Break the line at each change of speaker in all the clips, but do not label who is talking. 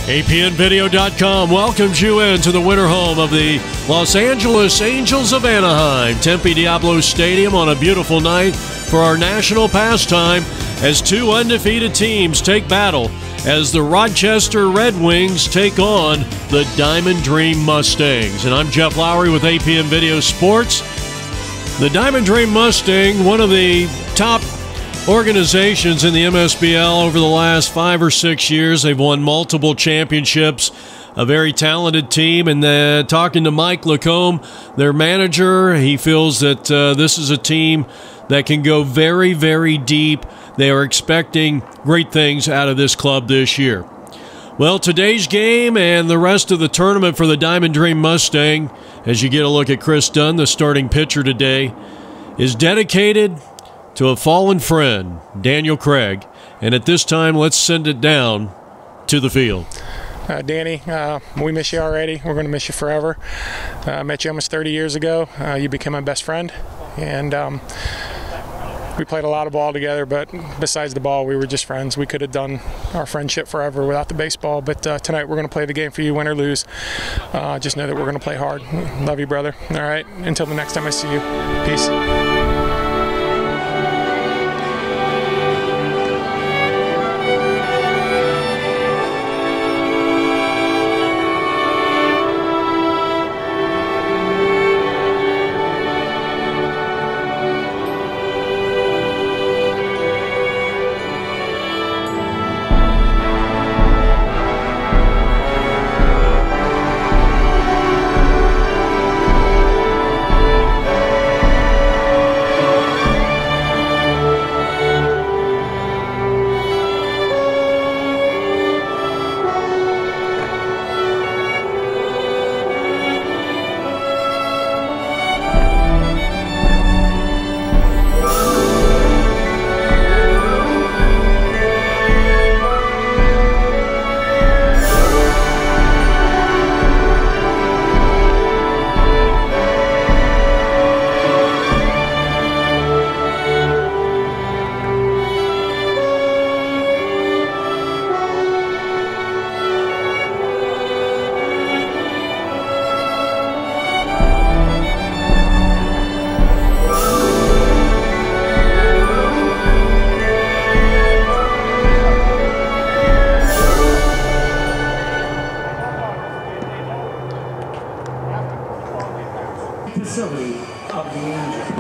APNvideo.com welcomes you into the winter home of the Los Angeles Angels of Anaheim, Tempe Diablo Stadium, on a beautiful night for our national pastime as two undefeated teams take battle as the Rochester Redwings take on the Diamond Dream Mustangs. And I'm Jeff Lowry with APN Video Sports. The Diamond Dream Mustang, one of the top organizations in the MSBL over the last 5 or 6 years. They've won multiple championships, a very talented team. And talking to Mike Lacombe, their manager, he feels that this is a team that can go very, very deep. They are expecting great things out of this club this year. Well, today's game and the rest of the tournament for the Diamond Dream Mustang, as you get a look at Chris Dunn, the starting pitcher today, is dedicated to a fallen friend, Daniel Craig. And at this time, let's send it down to the field.
Danny, we miss you already. We're going to miss you forever. Met you almost 30 years ago. You became my best friend. And we played a lot of ball together, but besides the ball, we were just friends. We could have done our friendship forever without the baseball. But tonight, we're going to play the game for you, win or lose. Just know that we're going to play hard. Love you, brother. All right? Until the next time I see you. Peace.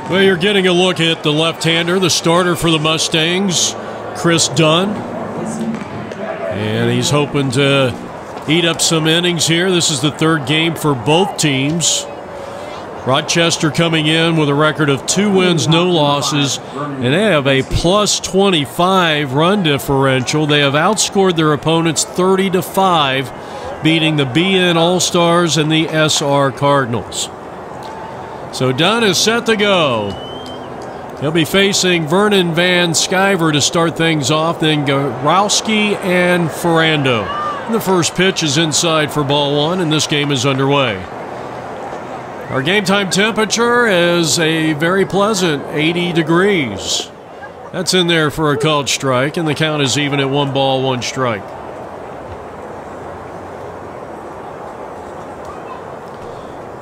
Well, you're getting a look at the left-hander, the starter for the Mustangs, Chris Dunn. And he's hoping to eat up some innings here. This is the third game for both teams. Rochester coming in with a record of 2 wins, no losses, and they have a plus 25 run differential. They have outscored their opponents 30-5, beating the BN All-Stars and the SR Cardinals. So Dunn is set to go. He'll be facing Vernon Van Sciver to start things off, then Gorowski and Ferrando. And the first pitch is inside for ball 1, and this game is underway. Our game time temperature is a very pleasant 80 degrees. That's in there for a called strike, and the count is even at 1 ball, 1 strike.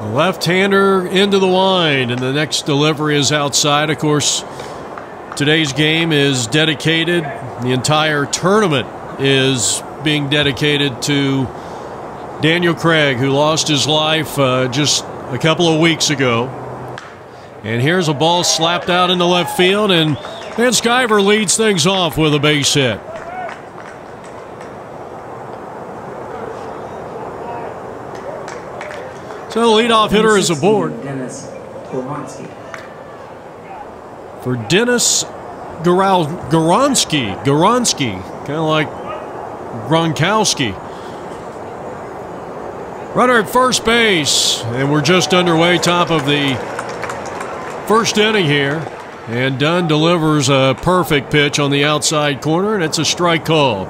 Left-hander into the wind, and the next delivery is outside. Of course, today's game is dedicated, the entire tournament is being dedicated to Daniel Craig, who lost his life just a couple of weeks ago. And here's a ball slapped out into left field, and Van Sciver leads things off with a base hit. So the leadoff hitter is aboard for Dennis Gorowski, kind of like Gronkowski. Runner at first base, and we're just underway, top of the first inning here. And Dunn delivers a perfect pitch on the outside corner, and it's a strike called.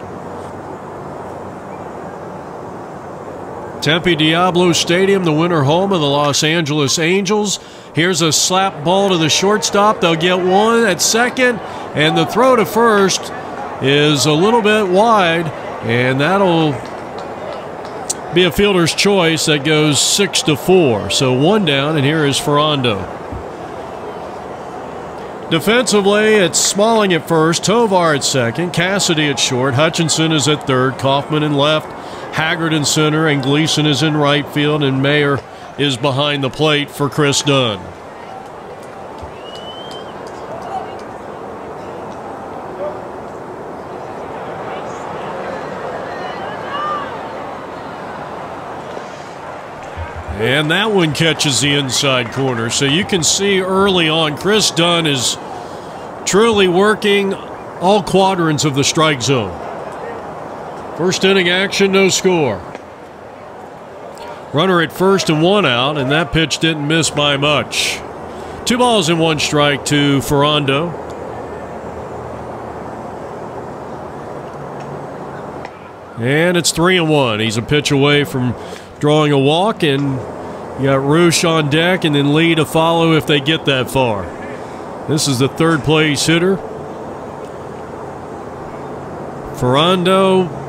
Tempe Diablo Stadium, the winter home of the Los Angeles Angels. Here's a slap ball to the shortstop. They'll get one at second, and the throw to first is a little bit wide, and that'll be a fielder's choice that goes 6-4. So 1 down, and here is Ferrando. Defensively, it's Smalling at first, Tovar at second, Cassidy at short, Hutchinson is at third, Kaufman in left, Haggard in center, and Gleason is in right field, and Mayer is behind the plate for Chris Dunn. And that one catches the inside corner. So you can see early on, Chris Dunn is truly working all quadrants of the strike zone. First inning action, no score. Runner at first and 1 out, and that pitch didn't miss by much. 2 balls and 1 strike to Ferrando. And it's 3-1. He's a pitch away from drawing a walk, and you got Roosh on deck, and then Lee to follow if they get that far. This is the third place hitter. Ferrando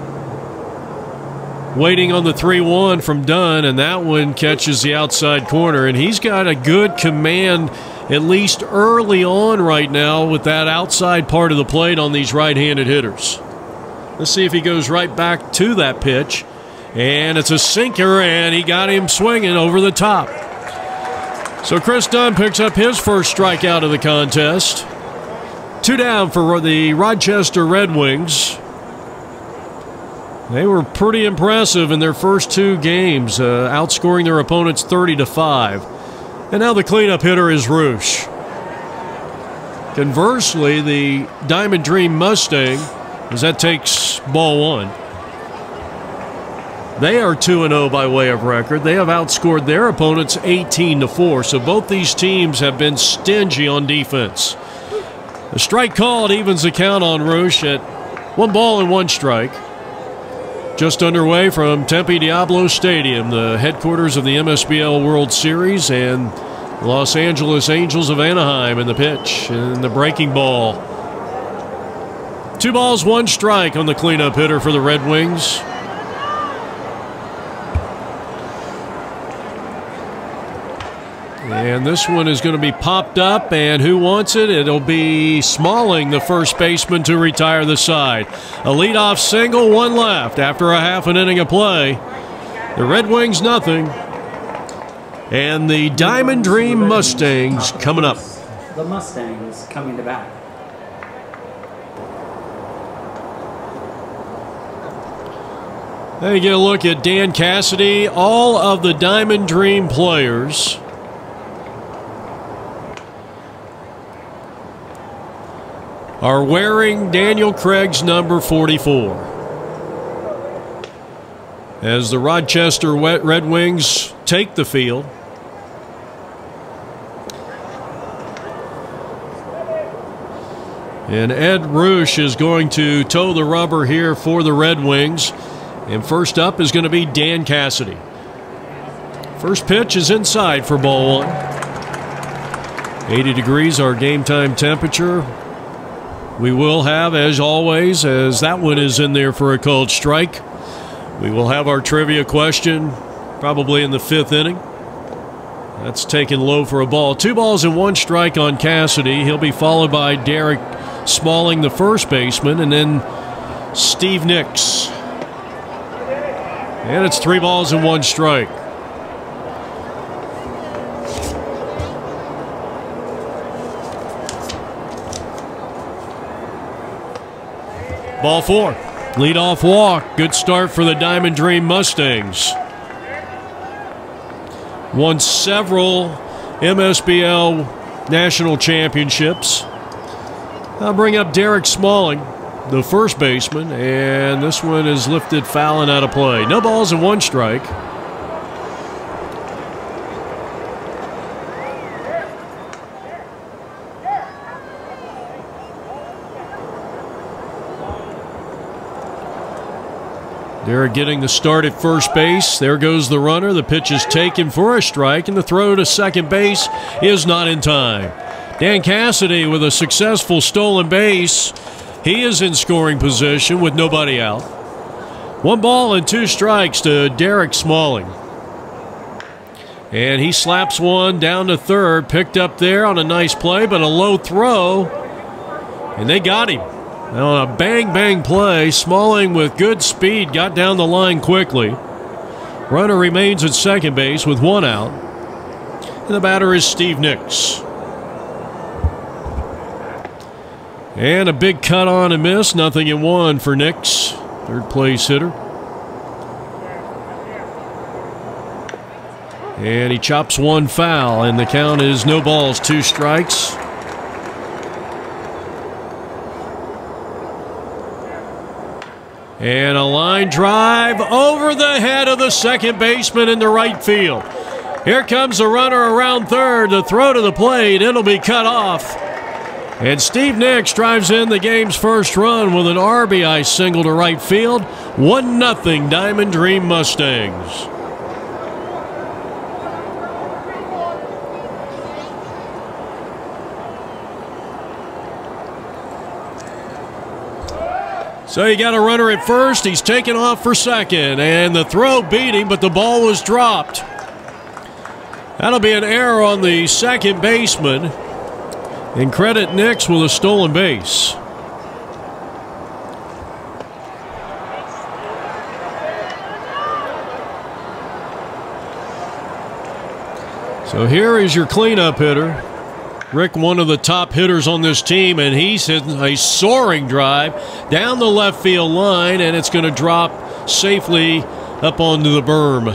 waiting on the 3-1 from Dunn, and that one catches the outside corner, and he's got a good command at least early on right now with that outside part of the plate on these right-handed hitters. Let's see if he goes right back to that pitch. And it's a sinker, and he got him swinging over the top. So Chris Dunn picks up his first strikeout of the contest. 2 down for the Rochester Redwings. They were pretty impressive in their first 2 games, outscoring their opponents 30-5. And now the cleanup hitter is Roosh. Conversely, the Diamond Dream Mustang, as that takes ball 1. They are 2-0 by way of record. They have outscored their opponents 18-4. So both these teams have been stingy on defense. The strike called evens the count on Roosh at 1 ball and 1 strike. Just underway from Tempe Diablo Stadium, the headquarters of the MSBL World Series, and Los Angeles Angels of Anaheim in the pitch and the breaking ball. 2 balls, 1 strike on the cleanup hitter for the Red Wings. And this one is going to be popped up, and who wants it? It'll be Smalling, the first baseman, to retire the side. A leadoff single, 1 left after a half an inning of play. The Red Wings nothing. And the Diamond Dream Mustangs coming up.
The Mustangs coming to bat.
There you get a look at Dan Cassidy. All of the Diamond Dream players are wearing Daniel Craig's number 44. As the Rochester Red Wings take the field. And Ed Roosh is going to toe the rubber here for the Red Wings. And first up is going to be Dan Cassidy. First pitch is inside for ball 1. 80 degrees our game time temperature. We will have, as always, as that one is in there for a called strike, we will have our trivia question probably in the 5th inning. That's taken low for a ball. 2 balls and 1 strike on Cassidy. He'll be followed by Derek Smalling, the first baseman, and then Steve Nix. And it's 3 balls and 1 strike. Ball 4. Leadoff walk. Good start for the Diamond Dream Mustangs. Won several MSBL national championships. I'll bring up Derek Smalling, the first baseman, and this one is lifted foul and out of play. No balls and 1 strike. They're getting the start at first base. There goes the runner. The pitch is taken for a strike, and the throw to second base is not in time. Dan Cassidy with a successful stolen base. He is in scoring position with nobody out. 1 ball and 2 strikes to Derek Smalling. And he slaps one down to third, picked up there on a nice play, but a low throw, and they got him. On a bang-bang play, Smalling with good speed got down the line quickly. Runner remains at second base with 1 out. And the batter is Steve Nix. And a big cut on and miss, 0-1 for Nix, third place hitter. And he chops one foul, and the count is no balls, 2 strikes. And a line drive over the head of the second baseman in the right field. Here comes the runner around third. The throw to the plate, it'll be cut off. And Steve Nix drives in the game's first run with an RBI single to right field. 1-0 Diamond Dream Mustangs. So you got a runner at first. He's taken off for second, and the throw beat him, but the ball was dropped. That'll be an error on the second baseman, and credit Nix with a stolen base. So here is your cleanup hitter. Rick, one of the top hitters on this team, and he's hitting a soaring drive down the left field line, and it's going to drop safely up onto the berm.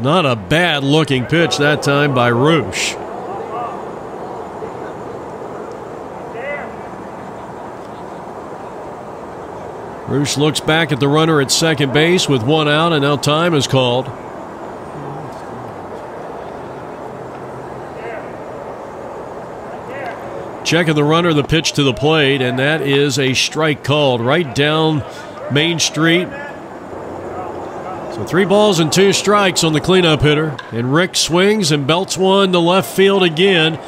Not a bad looking pitch that time by Roosh. Roosh looks back at the runner at second base with 1 out, and now time is called. Checking the runner, the pitch to the plate, and that is a strike called right down Main Street. So 3 balls and 2 strikes on the cleanup hitter, and Rick swings and belts one to left field again.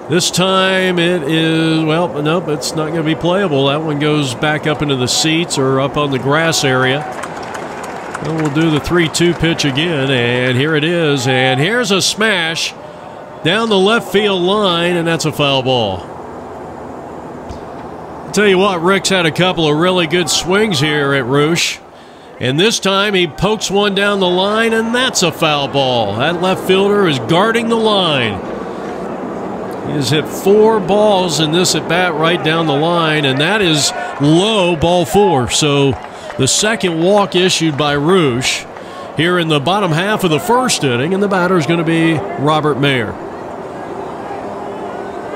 This time it is, well, nope, it's not going to be playable. That one goes back up into the seats or up on the grass area. And we'll do the 3-2 pitch again, and here it is. And here's a smash down the left field line, and that's a foul ball. I'll tell you what, Rick's had a couple of really good swings here at Roosh. And this time he pokes one down the line, and that's a foul ball. That left fielder is guarding the line. He has hit 4 balls in this at bat right down the line, and that is low, ball 4. So the second walk issued by Roosh here in the bottom half of the first inning, and the batter is going to be Robert Mayer.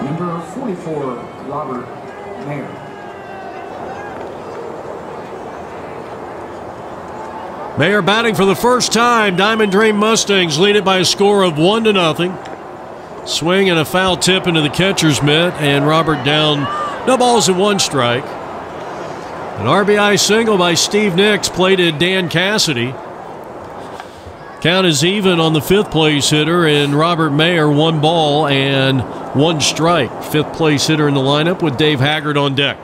Number 44, Robert Mayer.
Mayer batting for the first time. Diamond Dream Mustangs lead it by a score of 1-0. Swing and a foul tip into the catcher's mitt, and Robert down, no balls and 1 strike. An RBI single by Steve Nix plated Dan Cassidy. Count is even on the 5th place hitter, and Robert Mayer 1 ball and 1 strike. 5th place hitter in the lineup with Dave Haggard on deck.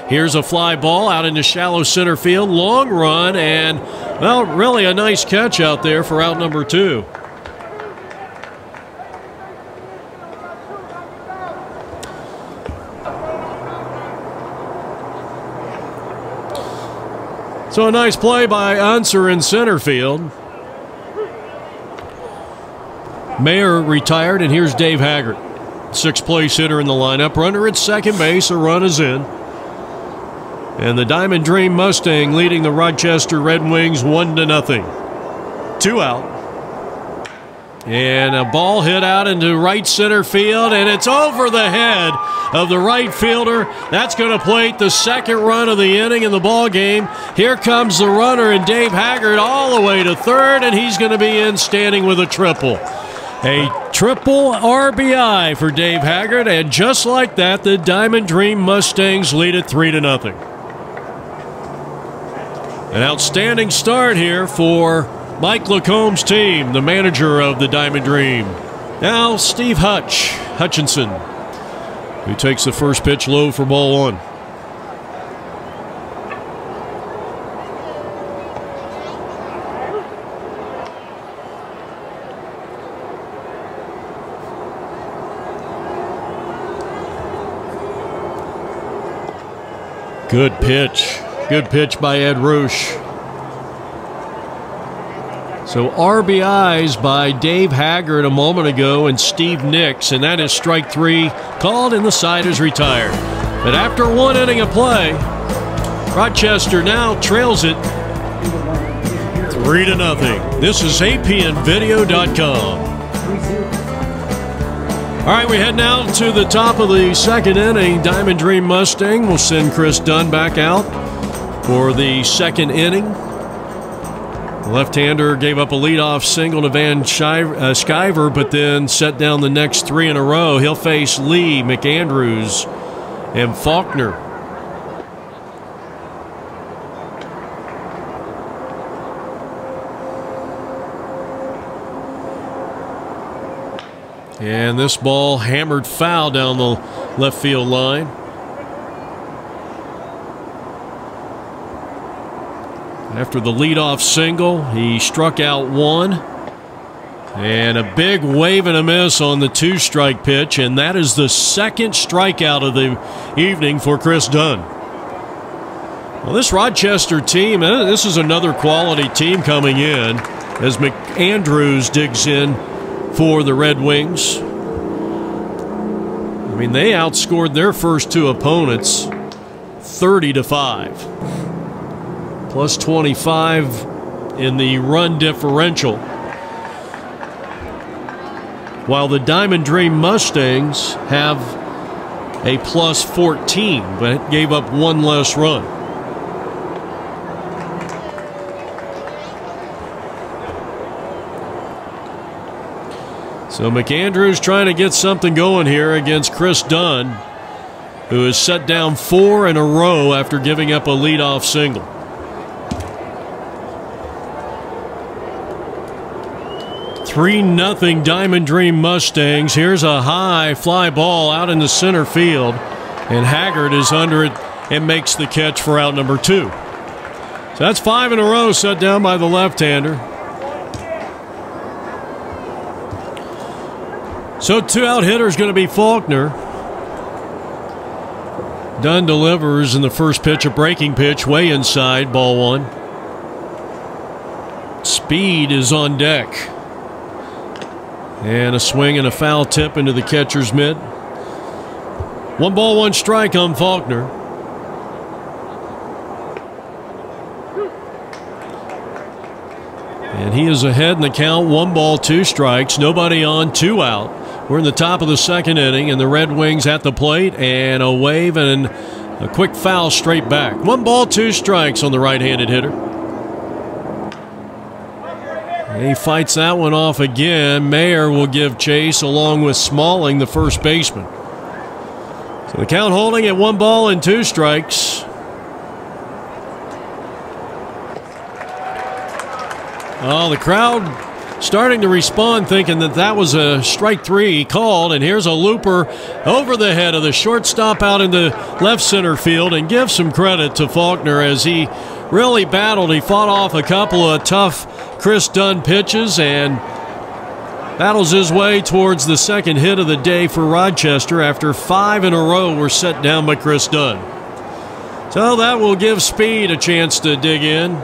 Here's a fly ball out into shallow center field. Long run, and, well, really a nice catch out there for out number 2. So a nice play by Unser in center field. Mayer retired, and here's Dave Haggard. 6th place hitter in the lineup. Runner at second base, a run is in. And the Diamond Dream Mustang leading the Rochester Redwings 1-0. 2 out. And a ball hit out into right center field, and it's over the head of the right fielder. That's going to plate the second run of the inning in the ball game. Here comes the runner, and Dave Haggard all the way to third, and he's going to be in standing with a triple. A triple RBI for Dave Haggard, and just like that, the Diamond Dream Mustangs lead it 3-0. An outstanding start here for Mike Lacomb's team, the manager of the Diamond Dream. Now Steve Hutchinson. who takes the first pitch low for ball one. Good pitch. Good pitch by Ed Roche. So RBIs by Dave Haggard a moment ago and Steve Nix, and that is strike three called, and the side is retired. But after one inning of play, Rochester now trails it 3-0. This is APNvideo.com. All right, we head now to the top of the second inning. Diamond Dream Mustang will send Chris Dunn back out for the second inning. The left-hander gave up a leadoff single to Van Sciver, but then set down the next three in a row. He'll face Lee, McAndrews, and Faulkner. And this ball hammered foul down the left field line. After the leadoff single, he struck out one. And a big wave and a miss on the two-strike pitch, and that is the second strikeout of the evening for Chris Dunn. Well, this Rochester team, this is another quality team coming in as McAndrews digs in for the Redwings. I mean, they outscored their first two opponents 30-5. Plus 25 in the run differential. While the Diamond Dream Mustangs have a plus 14, but gave up one less run. So McAndrews trying to get something going here against Chris Dunn, who has set down four in a row after giving up a leadoff single. "3-0 Diamond Dream Mustangs." Here's a high fly ball out in the center field, and Haggard is under it and makes the catch for out number two. So that's five in a row set down by the left-hander. So two-out hitter is going to be Faulkner. Dunn delivers in the first pitch, a breaking pitch, way inside, ball one. Speed is on deck. And a swing and a foul tip into the catcher's mitt. 1 ball, 1 strike on Faulkner. And he is ahead in the count, 1 ball, 2 strikes, nobody on, 2 out. We're in the top of the second inning, and the Red Wings at the plate, and a wave and a quick foul straight back. 1 ball, 2 strikes on the right-handed hitter. And he fights that one off again. Mayer will give chase along with Smalling, the first baseman. So the count holding at 1 ball and 2 strikes. Oh, the crowd starting to respond, thinking that that was a strike 3 called, and here's a looper over the head of the shortstop out into left center field, and give some credit to Faulkner as he really battled. He fought off a couple of tough Chris Dunn pitches and battles his way towards the second hit of the day for Rochester after 5 in a row were set down by Chris Dunn. So that will give Speed a chance to dig in.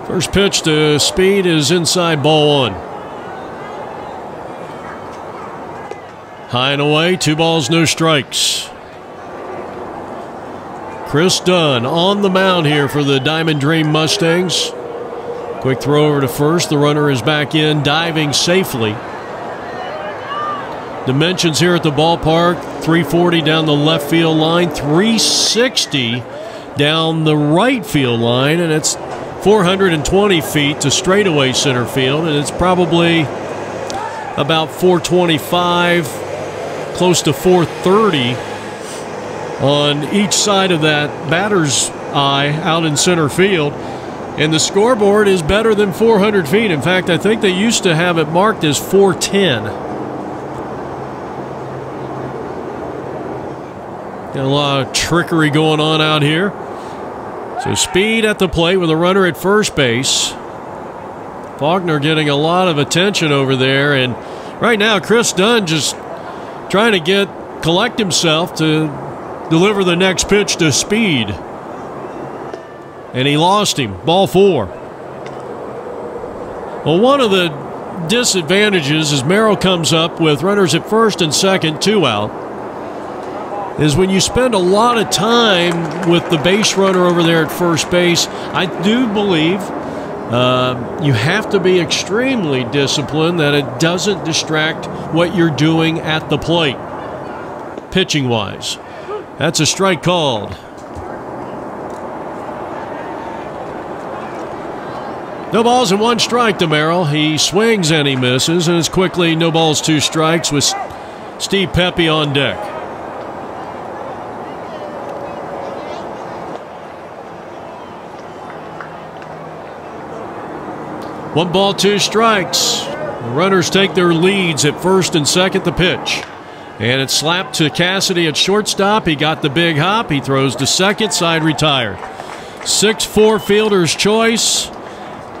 First pitch to Speed is inside, ball 1. High and away, 2 balls, no strikes. Chris Dunn on the mound here for the Diamond Dream Mustangs. Quick throw over to first. The runner is back in, diving safely. Dimensions here at the ballpark, 340 down the left field line, 360 down the right field line, and it's 420 feet to straightaway center field, and it's probably about 425, close to 430 on each side of that batter's eye out in center field. And the scoreboard is better than 400 feet. In fact, I think they used to have it marked as 410. Got a lot of trickery going on out here. So speed at the plate with a runner at first base. Faulkner getting a lot of attention over there. And right now, Chris Dunn just trying to collect himself to deliver the next pitch to Speed. And he lost him. Ball 4. Well, one of the disadvantages as Merrill comes up with runners at first and second, 2 out, is when you spend a lot of time with the base runner over there at first base. I do believe you have to be extremely disciplined that it doesn't distract what you're doing at the plate, pitching-wise. That's a strike called. No balls and 1 strike to Merrill. He swings and he misses, and it's quickly no balls, 2 strikes with Steve Pepe on deck. One ball, 2 strikes. The runners take their leads at first and second. The pitch. And it's slapped to Cassidy at shortstop. He got the big hop. He throws to second. Side retired. 6-4 fielder's choice.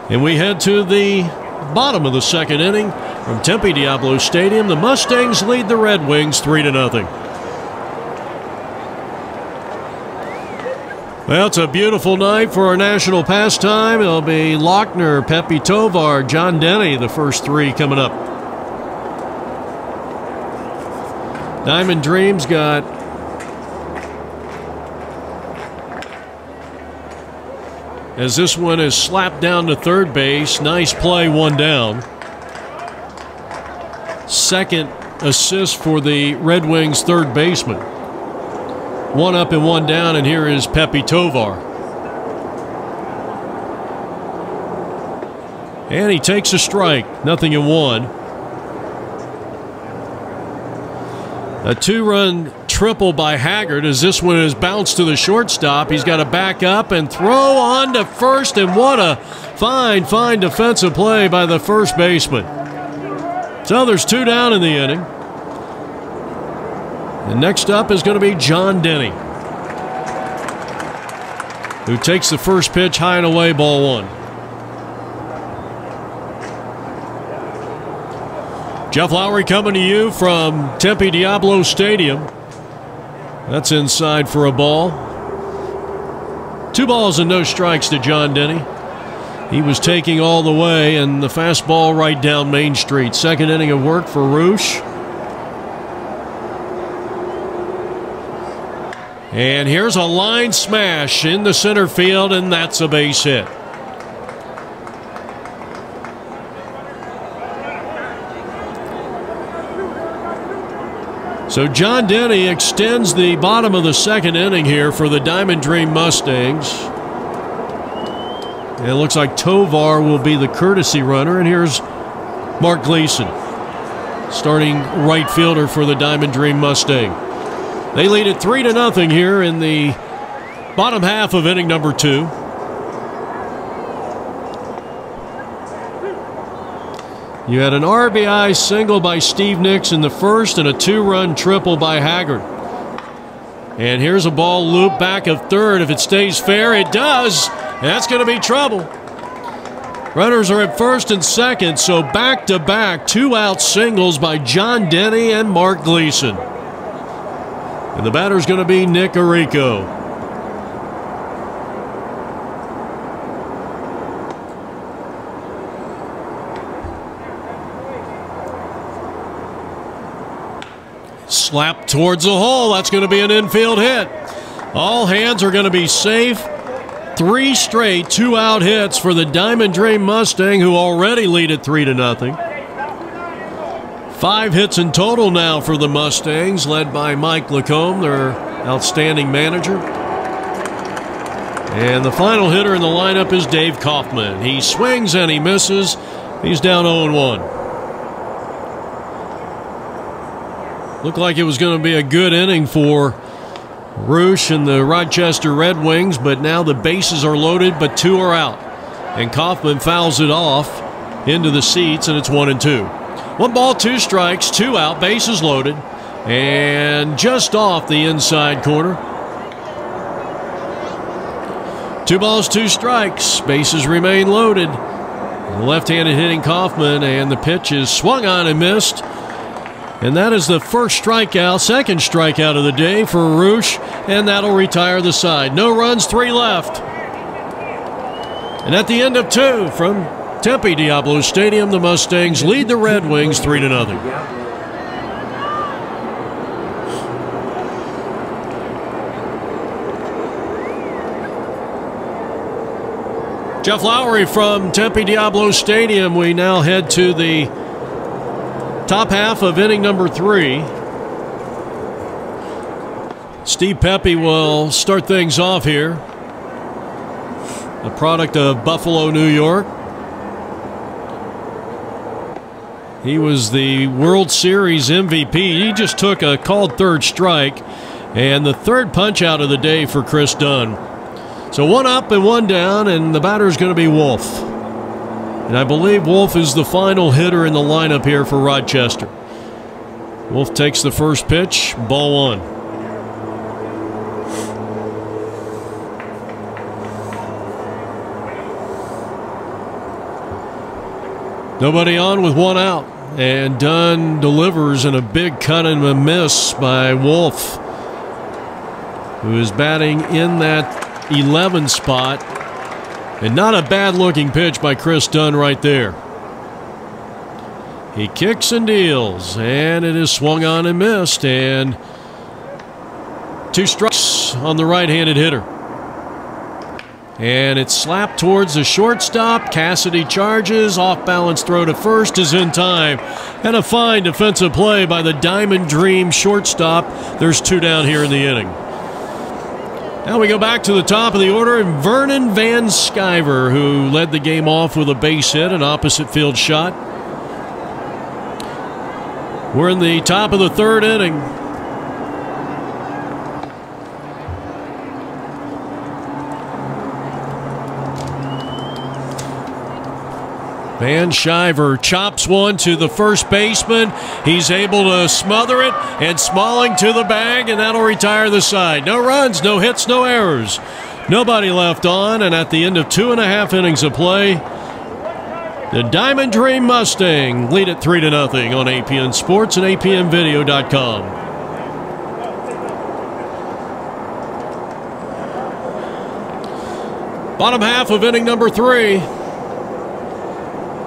And we head to the bottom of the second inning from Tempe Diablo Stadium. The Mustangs lead the Redwings 3-0. Well, it's a beautiful night for our national pastime. It'll be Lochner, Pepe Tovar, John Denny, the first 3 coming up. Diamond Dreams got as this one is slapped down to third base. Nice play, 1 down. Second assist for the Red Wings third baseman. 1 up and 1 down, and here is Pepe Tovar. And he takes a strike, 0-1. A 2-run triple by Haggard as this one is bounced to the shortstop. He's got to back up and throw on to first, and what a fine defensive play by the first baseman. So there's 2 down in the inning. And next up is going to be John Denny, who takes the first pitch high and away, ball 1. Jeff Lowry coming to you from Tempe Diablo Stadium. That's inside for a ball. 2 balls and no strikes to John Denny. He was taking all the way, and the fastball right down Main Street. Second inning of work for Roosh. And here's a line smash in the center field, and that's a base hit. So John Denny extends the bottom of the second inning here for the Diamond Dream Mustangs. And it looks like Tovar will be the courtesy runner, and here's Mark Gleason, starting right fielder for the Diamond Dream Mustang. They lead it 3-0 here in the bottom half of inning number 2. You had an RBI single by Steve Nix in the first and a 2-run triple by Haggard. And here's a ball loop back of third. If it stays fair, it does. And that's going to be trouble. Runners are at first and second, so back-to-back 2-out singles by John Denny and Mark Gleason. And the batter's going to be Nick Arrico. Slap towards the hole. That's going to be an infield hit. All hands are going to be safe. 3 straight 2-out hits for the Diamond Dream Mustang, who already lead at 3-0. 5 hits in total now for the Mustangs, led by Mike Lacombe, their outstanding manager. And the final hitter in the lineup is Dave Kaufman. He swings and he misses. He's down 0-1. Looked like it was going to be a good inning for Roosh and the Rochester Redwings, but now the bases are loaded, but 2 are out. and Kaufman fouls it off into the seats, and it's 1-2. 1 ball, 2 strikes, 2 out, bases loaded, and just off the inside corner. 2 balls, 2 strikes, bases remain loaded. Left-handed hitting Kaufman, and the pitch is swung on and missed. And that is the first strikeout, second strikeout of the day for Roosh, and that'll retire the side. No runs, 3 left. And at the end of 2 from Tempe Diablo Stadium, the Mustangs lead the Redwings 3-0. Jeff Lowry from Tempe Diablo Stadium. We now head to the top half of inning number 3. Steve Pepe will start things off here. A product of Buffalo, New York. He was the World Series MVP. He just took a called third strike and the third punch out of the day for Chris Dunn. So 1 up and 1 down, and the batter is going to be Wolf. And I believe Wolf is the final hitter in the lineup here for Rochester. Wolf takes the first pitch, ball 1. Nobody on with 1 out, and Dunn delivers in a big cut and a miss by Wolf, who is batting in that 11 spot. And not a bad looking pitch by Chris Dunn right there. He kicks and deals, and it is swung on and missed, and 2 strikes on the right-handed hitter. And it's slapped towards the shortstop. Cassidy charges. Off-balance throw to first is in time. And a fine defensive play by the Diamond Dream shortstop. There's 2 down here in the inning. Now we go back to the top of the order, and Vernon Van Sciver, who led the game off with a base hit, an opposite field shot. We're in the top of the 3rd inning. Van Sciver chops one to the first baseman. He's able to smother it, and Smalling to the bag, and that'll retire the side. No runs, no hits, no errors. Nobody left on, and at the end of 2.5 innings of play, the Diamond Dream Mustang lead it 3-0 on APN Sports and APNvideo.com. Bottom half of inning number 3.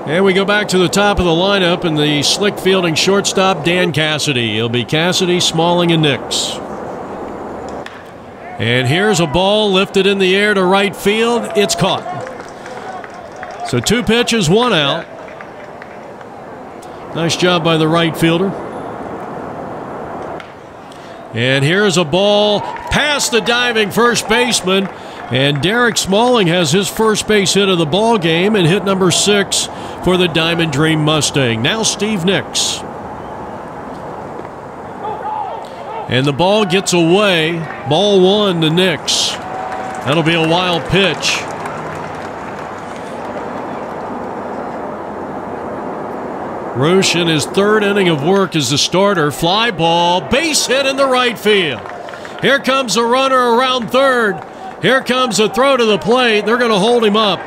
And we go back to the top of the lineup, and the slick fielding shortstop, Dan Cassidy. It'll be Cassidy, Smalling, and Nix. And here's a ball lifted in the air to right field. It's caught. So 2 pitches, 1 out. Nice job by the right fielder. And here's a ball past the diving first baseman. And Derek Smalling has his first base hit of the ball game, and hit number 6 for the Diamond Dream Mustang. Now Steve Nix. And the ball gets away. Ball 1 to Nix. That'll be a wild pitch. Roosh in his 3rd inning of work as the starter. Fly ball, base hit in the right field. Here comes a runner around 3rd. Here comes a throw to the plate. They're going to hold him up.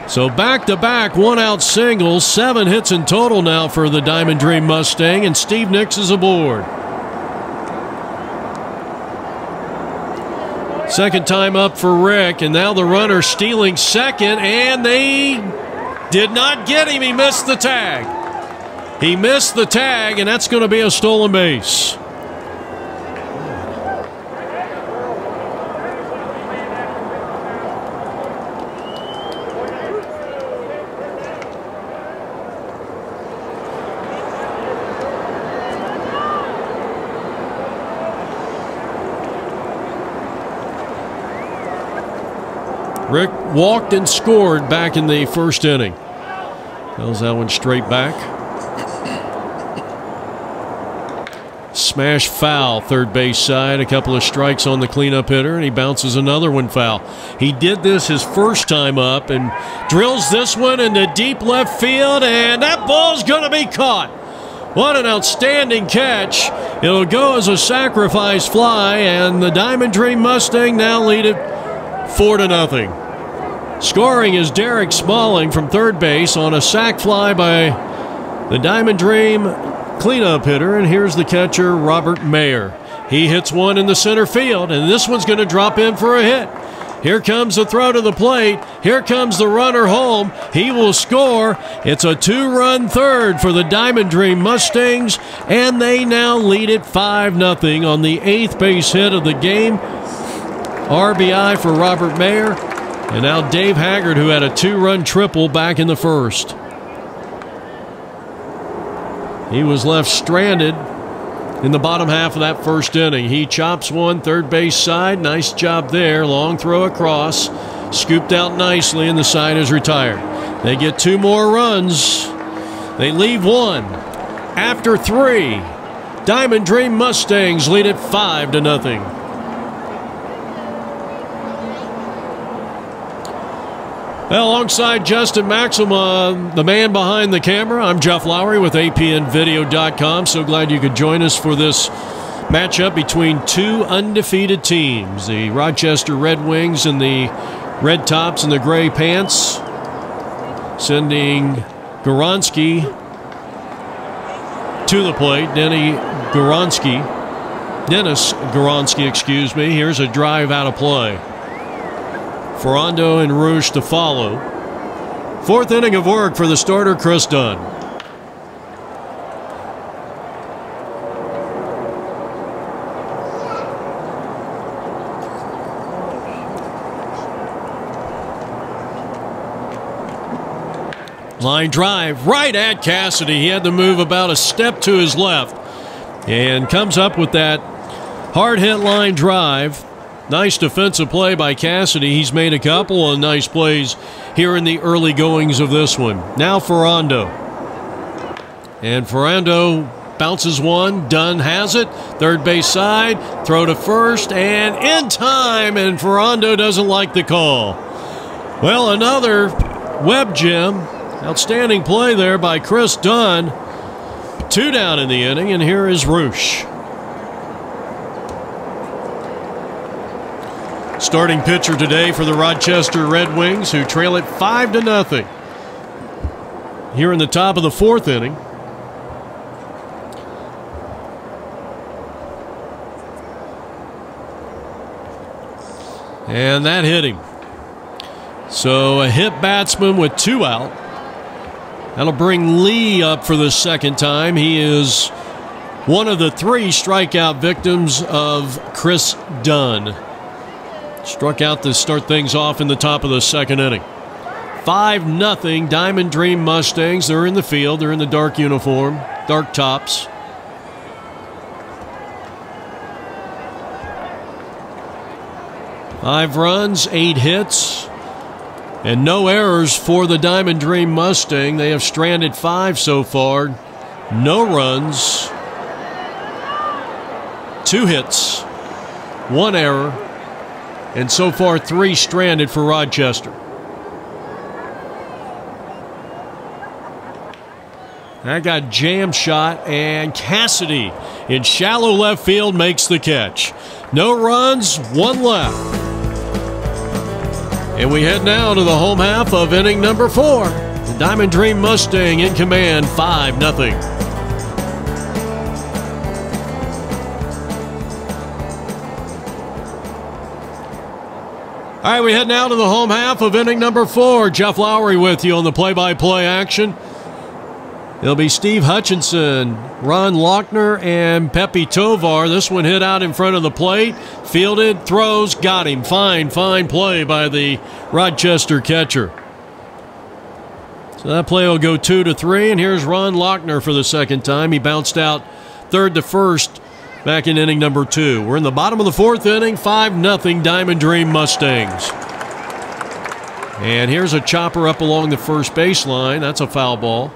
So back-to-back 1-out singles, 7 hits in total now for the Diamond Dream Mustang, and Steve Nix is aboard. Second time up for Rick, and now the runner stealing second, and they did not get him. He missed the tag. He missed the tag, and that's going to be a stolen base. Rick walked and scored back in the 1st inning. Tells that one straight back. Smash foul, third base side. A couple of strikes on the cleanup hitter, and he bounces another one foul. He did this his first time up and drills this one into deep left field, and that ball's going to be caught. What an outstanding catch. It'll go as a sacrifice fly, and the Diamond Dream Mustang now lead it 4-0. Scoring is Derek Smalling from third base on a sac fly by the Diamond Dream cleanup hitter, and here's the catcher, Robert Mayer. He hits one in the center field, and this one's going to drop in for a hit. Here comes the throw to the plate. Here comes the runner home. He will score. It's a 2-run third for the Diamond Dream Mustangs, and they now lead it 5-0 on the 8th base hit of the game. RBI for Robert Mayer, and now Dave Haggard, who had a 2-run triple back in the first. He was left stranded in the bottom half of that first inning. He chops one, third base side. Nice job there. Long throw across. Scooped out nicely, and the side is retired. They get 2 more runs. They leave 1 after 3. Diamond Dream Mustangs lead it 5-0. Well, alongside Justin Maxima, the man behind the camera, I'm Jeff Lowry with APNvideo.com. So glad you could join us for this matchup between 2 undefeated teams, the Rochester Redwings and the red tops and the gray pants, sending Goronski to the plate. Dennis Goronski, excuse me. Here's a drive out of play. Ferrando and Rouge to follow. 4th inning of work for the starter, Chris Dunn. Line drive right at Cassidy. He had to move about a step to his left and comes up with that hard hit line drive. Nice defensive play by Cassidy. He's made a couple of nice plays here in the early goings of this one. Now Ferrando. And Ferrando bounces one. Dunn has it. Third base side. Throw to first. And in time. And Ferrando doesn't like the call. Well, another web gem. Outstanding play there by Chris Dunn. 2 down in the inning. And here is Rouge. Starting pitcher today for the Rochester Redwings, who trail it 5-0 here in the top of the 4th inning. And that hit him. So a hit batsman with 2 out. That'll bring Lee up for the second time. He is one of the 3 strikeout victims of Chris Dunn. Struck out to start things off in the top of the 2nd inning. 5-0 Diamond Dream Mustangs. They're in the field. They're in the dark uniform, dark tops. Five runs, 8 hits, and no errors for the Diamond Dream Mustang. They have stranded 5 so far. No runs, 2 hits, 1 error. And so far, 3 stranded for Rochester. That got jam shot, and Cassidy in shallow left field makes the catch. No runs, 1 left. And we head now to the home half of inning number 4. The Diamond Dream Mustang in command, 5-0. All right, we head now to the home half of inning number 4. Jeff Lowry with you on the play-by-play action. It'll be Steve Hutchinson, Ron Lochner, and Pepe Tovar. This one hit out in front of the plate. Fielded, throws, got him. Fine play by the Rochester catcher. So that play will go 2-3, and here's Ron Lochner for the second time. He bounced out third to first back in inning number 2. We're in the bottom of the 4th inning, 5-0 Diamond Dream Mustangs. And here's a chopper up along the first baseline. That's a foul ball.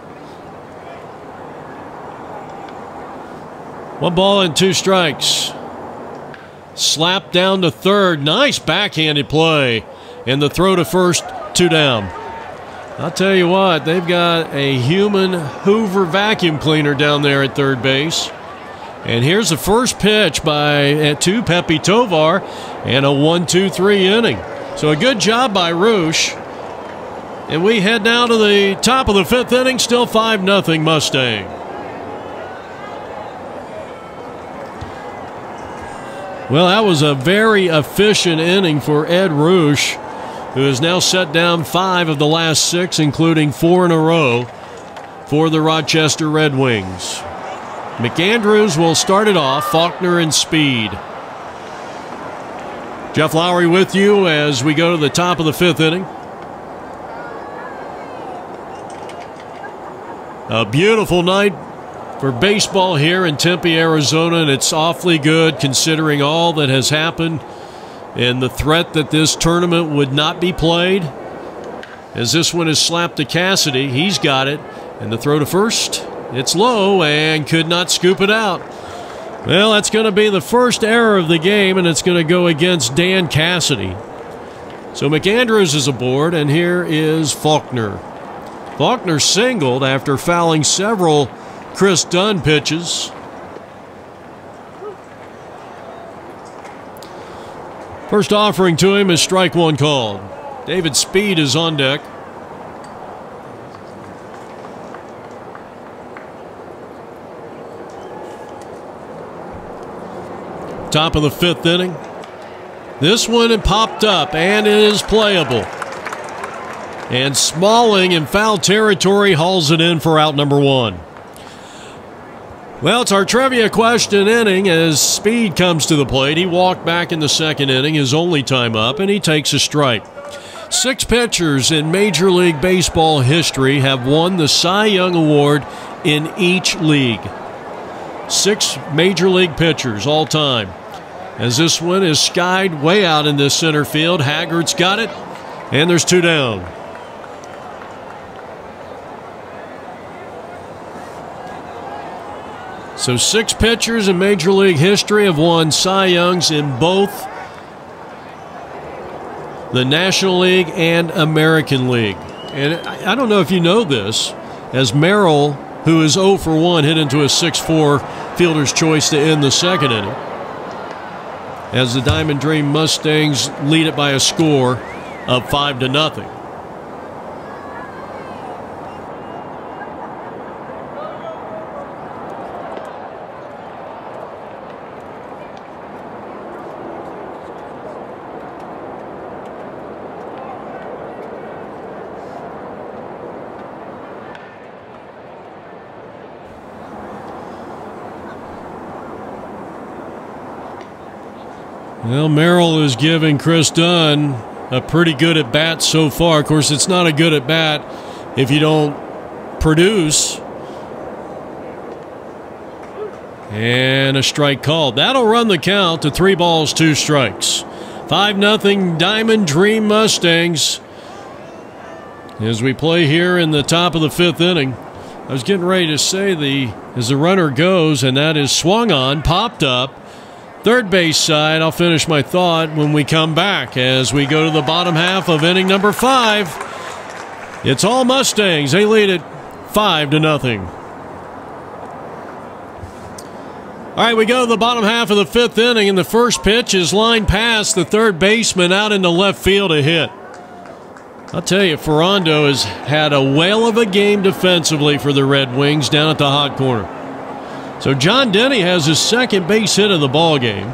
1 ball and 2 strikes. Slap down to third. Nice backhanded play. And the throw to first, 2 down. I'll tell you what, they've got a human Hoover vacuum cleaner down there at third base. And here's the first pitch to Pepe Tovar and a 1-2-3 inning. So a good job by Roosh. And we head now to the top of the 5th inning, still 5-0 Mustang. Well, that was a very efficient inning for Ed Roosh, who has now set down 5 of the last 6, including 4 in a row for the Rochester Red Wings. McAndrews will start it off, Faulkner and Speed. Jeff Lowry with you as we go to the top of the 5th inning. A beautiful night for baseball here in Tempe, Arizona, and it's awfully good considering all that has happened and the threat that this tournament would not be played. As this one is slapped to Cassidy, he's got it, and the throw to first, it's low and could not scoop it out. Well, that's going to be the first error of the game, and it's going to go against Dan Cassidy. So McAndrews is aboard, and here is Faulkner. Faulkner singled after fouling several Chris Dunn pitches. First offering to him is strike 1 called. David Speed is on deck. Top of the 5th inning. This one popped up and it is playable. And Smalling in foul territory hauls it in for out number 1. Well, it's our trivia question inning as Speed comes to the plate. He walked back in the 2nd inning, his only time up, and he takes a strike. 6 pitchers in Major League Baseball history have won the Cy Young Award in each league. 6 Major League pitchers all time. As this one is skied way out in the center field, Haggert's got it, and there's 2 down. So 6 pitchers in Major League history have won Cy Youngs in both the National League and American League. And I don't know if you know this, as Merrill, who is 0 for 1, hit into a 6-4 fielder's choice to end the 2nd inning, as the Diamond Dream Mustangs lead it by a score of 5-0. Well, Merrill is giving Chris Dunn a pretty good at bat so far. Of course, it's not a good at bat if you don't produce. And a strike called. That'll run the count to 3 balls, 2 strikes. 5-0 Diamond Dream Mustangs as we play here in the top of the 5th inning. I was getting ready to say as the runner goes, and that is swung on, popped up. Third base side, I'll finish my thought when we come back as we go to the bottom half of inning number 5. It's all Mustangs. They lead it 5-0. All right, we go to the bottom half of the 5th inning, and the first pitch is lined past the third baseman out into left field, a hit. I'll tell you, Ferrando has had a whale of a game defensively for the Red Wings down at the hot corner. So John Denny has his 2nd base hit of the ball game.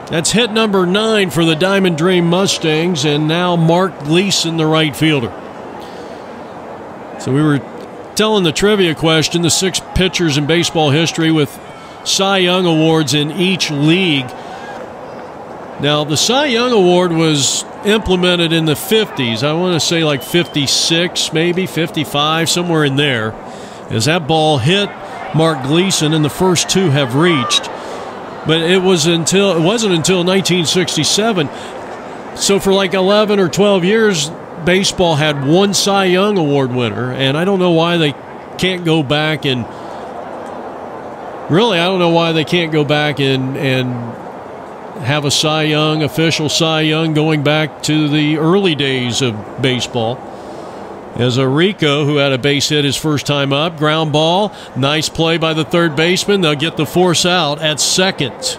That's hit number 9 for the Diamond Dream Mustangs, and now Mark Gleason, the right fielder. So we were telling the trivia question, the 6 pitchers in baseball history with Cy Young Awards in each league. Now, the Cy Young Award was implemented in the 50s. I want to say like 56, maybe 55, somewhere in there. As that ball hit Mark Gleason, and the first 2 have reached. But it wasn't until 1967. So for like 11 or 12 years, baseball had 1 Cy Young Award winner, and I don't know why they can't go back and Really, I don't know why they can't go back and have a Cy Young, official Cy Young, going back to the early days of baseball. As a Rico, who had a base hit his first time up, ground ball, nice play by the third baseman. They'll get the force out at second.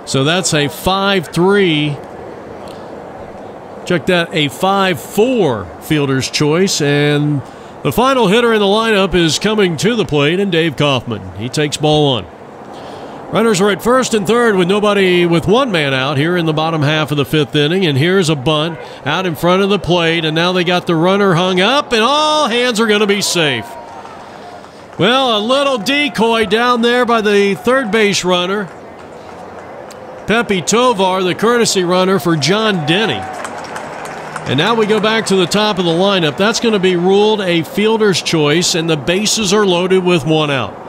So that's a 5-3. Check that, a 5-4 fielder's choice. And the final hitter in the lineup is coming to the plate, and Dave Kaufman. He takes ball one. Runners are at first and third with one man out here in the bottom half of the fifth inning. And here's a bunt out in front of the plate. And now they got the runner hung up, and all hands are going to be safe. Well, a little decoy down there by the third base runner. Pepe Tovar, the courtesy runner for John Denny. And now we go back to the top of the lineup. That's going to be ruled a fielder's choice, and the bases are loaded with one out.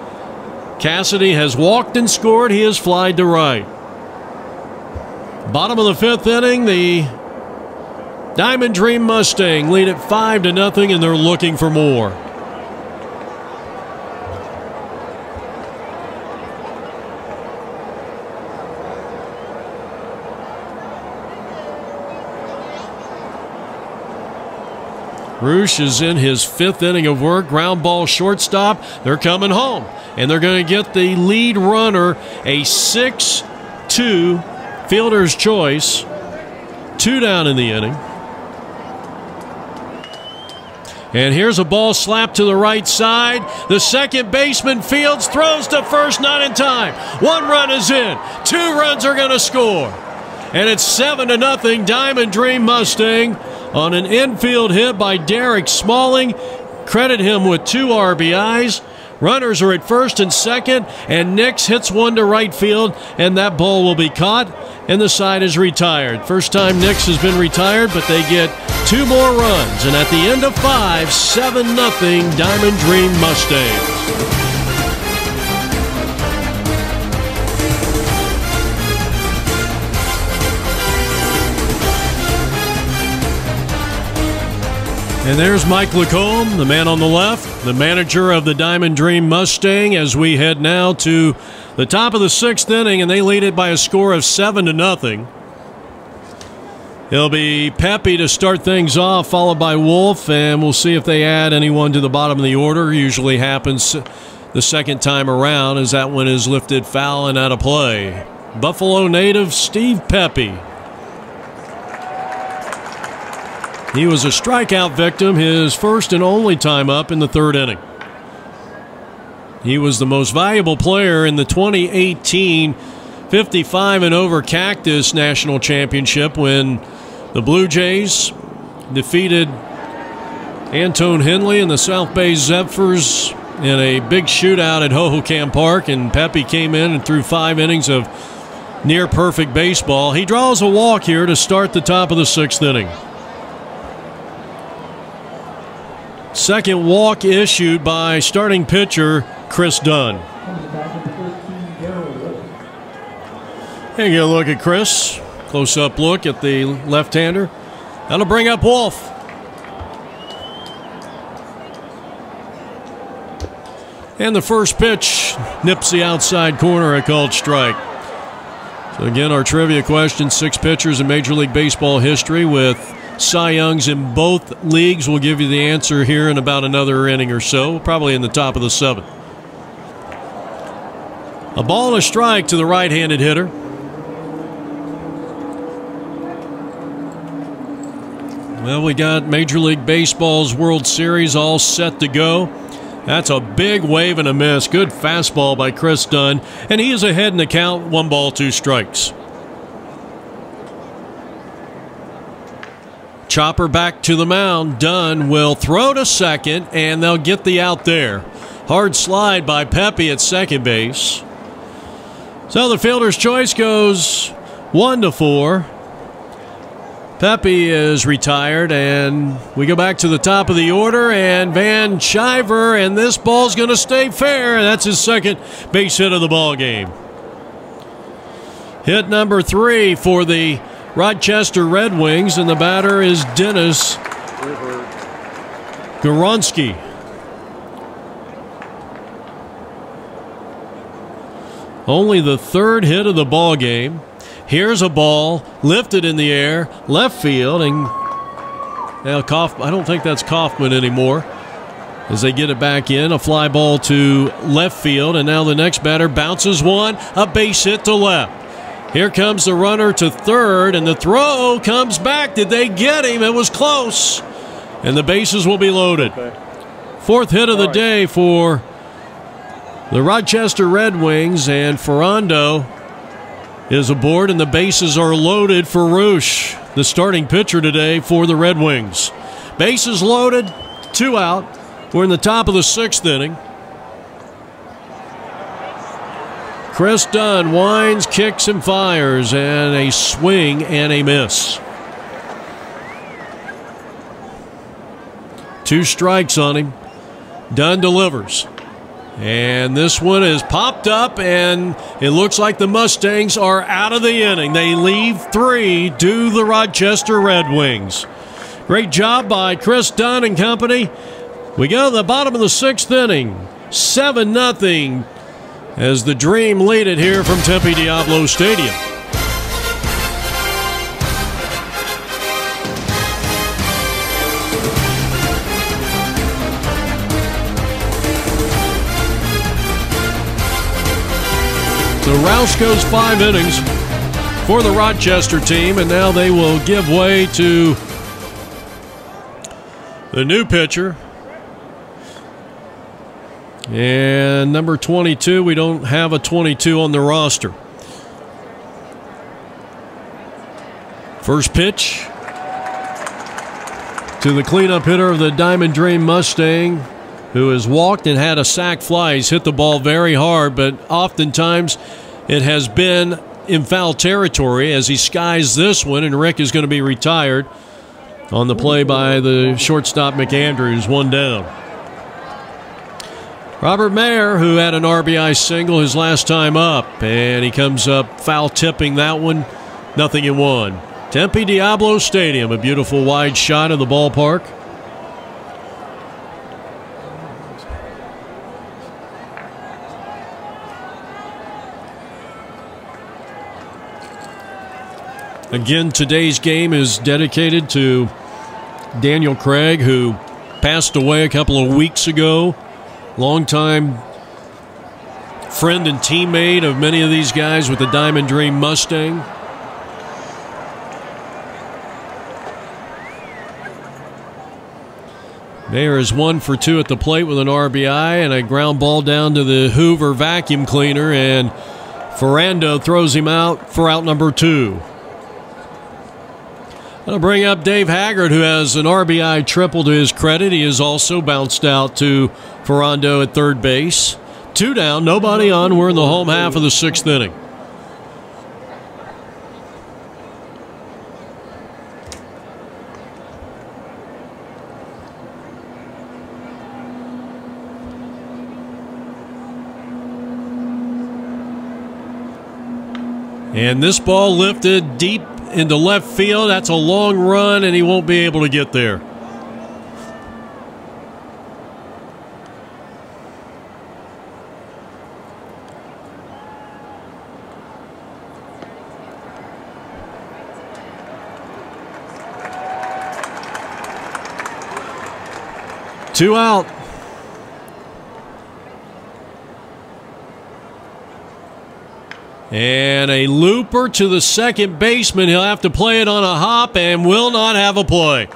Cassidy has walked and scored. He has flied to right. Bottom of the fifth inning, the Diamond Dream Mustang lead at 5-0, and they're looking for more. Roosh is in his fifth inning of work. Ground ball shortstop. They're coming home. And they're going to get the lead runner a 6-2 fielder's choice. 2 down in the inning. And here's a ball slapped to the right side. The second baseman fields, throws to first, not in time. 1 run is in. 2 runs are going to score. And it's 7-0 Diamond Dream Mustang on an infield hit by Derek Smalling. Credit him with 2 RBIs. Runners are at first and second, and Nix hits one to right field, and that ball will be caught, and the side is retired. First time Nix has been retired, but they get 2 more runs, and at the end of 5, 7-0 Diamond Dream Mustangs. And there's Mike Lacombe, the man on the left, the manager of the Diamond Dream Mustang, as we head now to the top of the 6th inning, and they lead it by a score of 7-0. It'll be Pepe to start things off, followed by Wolf, and we'll see if they add anyone to the bottom of the order. Usually happens the second time around, as that one is lifted foul and out of play. Buffalo native Steve Pepe. He was a strikeout victim his first and only time up in the 3rd inning. He was the most valuable player in the 2018 55 and over Cactus National Championship when the Blue Jays defeated Antone Henley and the South Bay Zephyrs in a big shootout at Hohokam Park, and Pepe came in and threw 5 innings of near-perfect baseball. He draws a walk here to start the top of the 6th inning. Second walk issued by starting pitcher Chris Dunn. And you get a look at Chris. Close-up look at the left-hander. That'll bring up Wolf. And the first pitch nips the outside corner, a called strike. So again, our trivia question, 6 pitchers in Major League Baseball history with Cy Youngs in both leagues. We'll give you the answer here in about another inning or so, probably in the top of the 7th. A ball and a strike to the right-handed hitter. Well, we got Major League Baseball's World Series all set to go. That's a big wave and a miss. Good fastball by Chris Dunn, and he is ahead in the count, 1 ball, 2 strikes. Chopper back to the mound. Dunn will throw to second, and they'll get the out there. Hard slide by Pepe at second base. So the fielder's choice goes 1-4. Pepe is retired, and we go back to the top of the order, and Van Shiver, and this ball's going to stay fair. That's his second base hit of the ball game. Hit number 3 for the Rochester Redwings, and the batter is Dennis Goronsky. Only the third hit of the ball game. Here's a ball lifted in the air, left field, and now I don't think that's Kaufman anymore. As they get it back in, a fly ball to left field, and now the next batter bounces one, a base hit to left. Here comes the runner to third, and the throw comes back. Did they get him? It was close, and the bases will be loaded. Fourth hit of the day for the Rochester Redwings, and Ferrando is aboard, and the bases are loaded for Roosh, the starting pitcher today for the Red Wings. Bases loaded, 2 out. We're in the top of the 6th inning. Chris Dunn winds, kicks, and fires, and a swing and a miss. 2 strikes on him. Dunn delivers. And this one is popped up, and it looks like the Mustangs are out of the inning. They leave 3 to the Rochester Red Wings. Great job by Chris Dunn and company. We go to the bottom of the 6th inning. 7-0 as the Dream lead it here from Tempe Diablo Stadium. So Rouse goes 5 innings for the Rochester team, and now they will give way to the new pitcher. And number 22, we don't have a 22 on the roster. First pitch to the cleanup hitter of the Diamond Dream Mustang, who has walked and had a sac fly. He's hit the ball very hard, but oftentimes it has been in foul territory as he skies this one, and Rick is going to be retired on the play by the shortstop McAndrews, 1 down. Robert Mayer, who had an RBI single his last time up, and he comes up foul tipping that one, 0-1. Tempe Diablo Stadium, a beautiful wide shot of the ballpark. Again, today's game is dedicated to Daniel Craig, who passed away a couple of weeks ago. Longtime friend and teammate of many of these guys with the Diamond Dream Mustang. Mayer is 1 for 2 at the plate with an RBI and a ground ball down to the Hoover vacuum cleaner, and Ferrando throws him out for out number 2. I'll bring up Dave Haggard, who has an RBI triple to his credit. He has also bounced out to Ferrando at third base. 2 down, nobody on. We're in the home half of the 6th inning. And this ball lifted deep into left field. That's a long run, and he won't be able to get there. Two out. And a looper to the second baseman. He'll have to play it on a hop and will not have a play.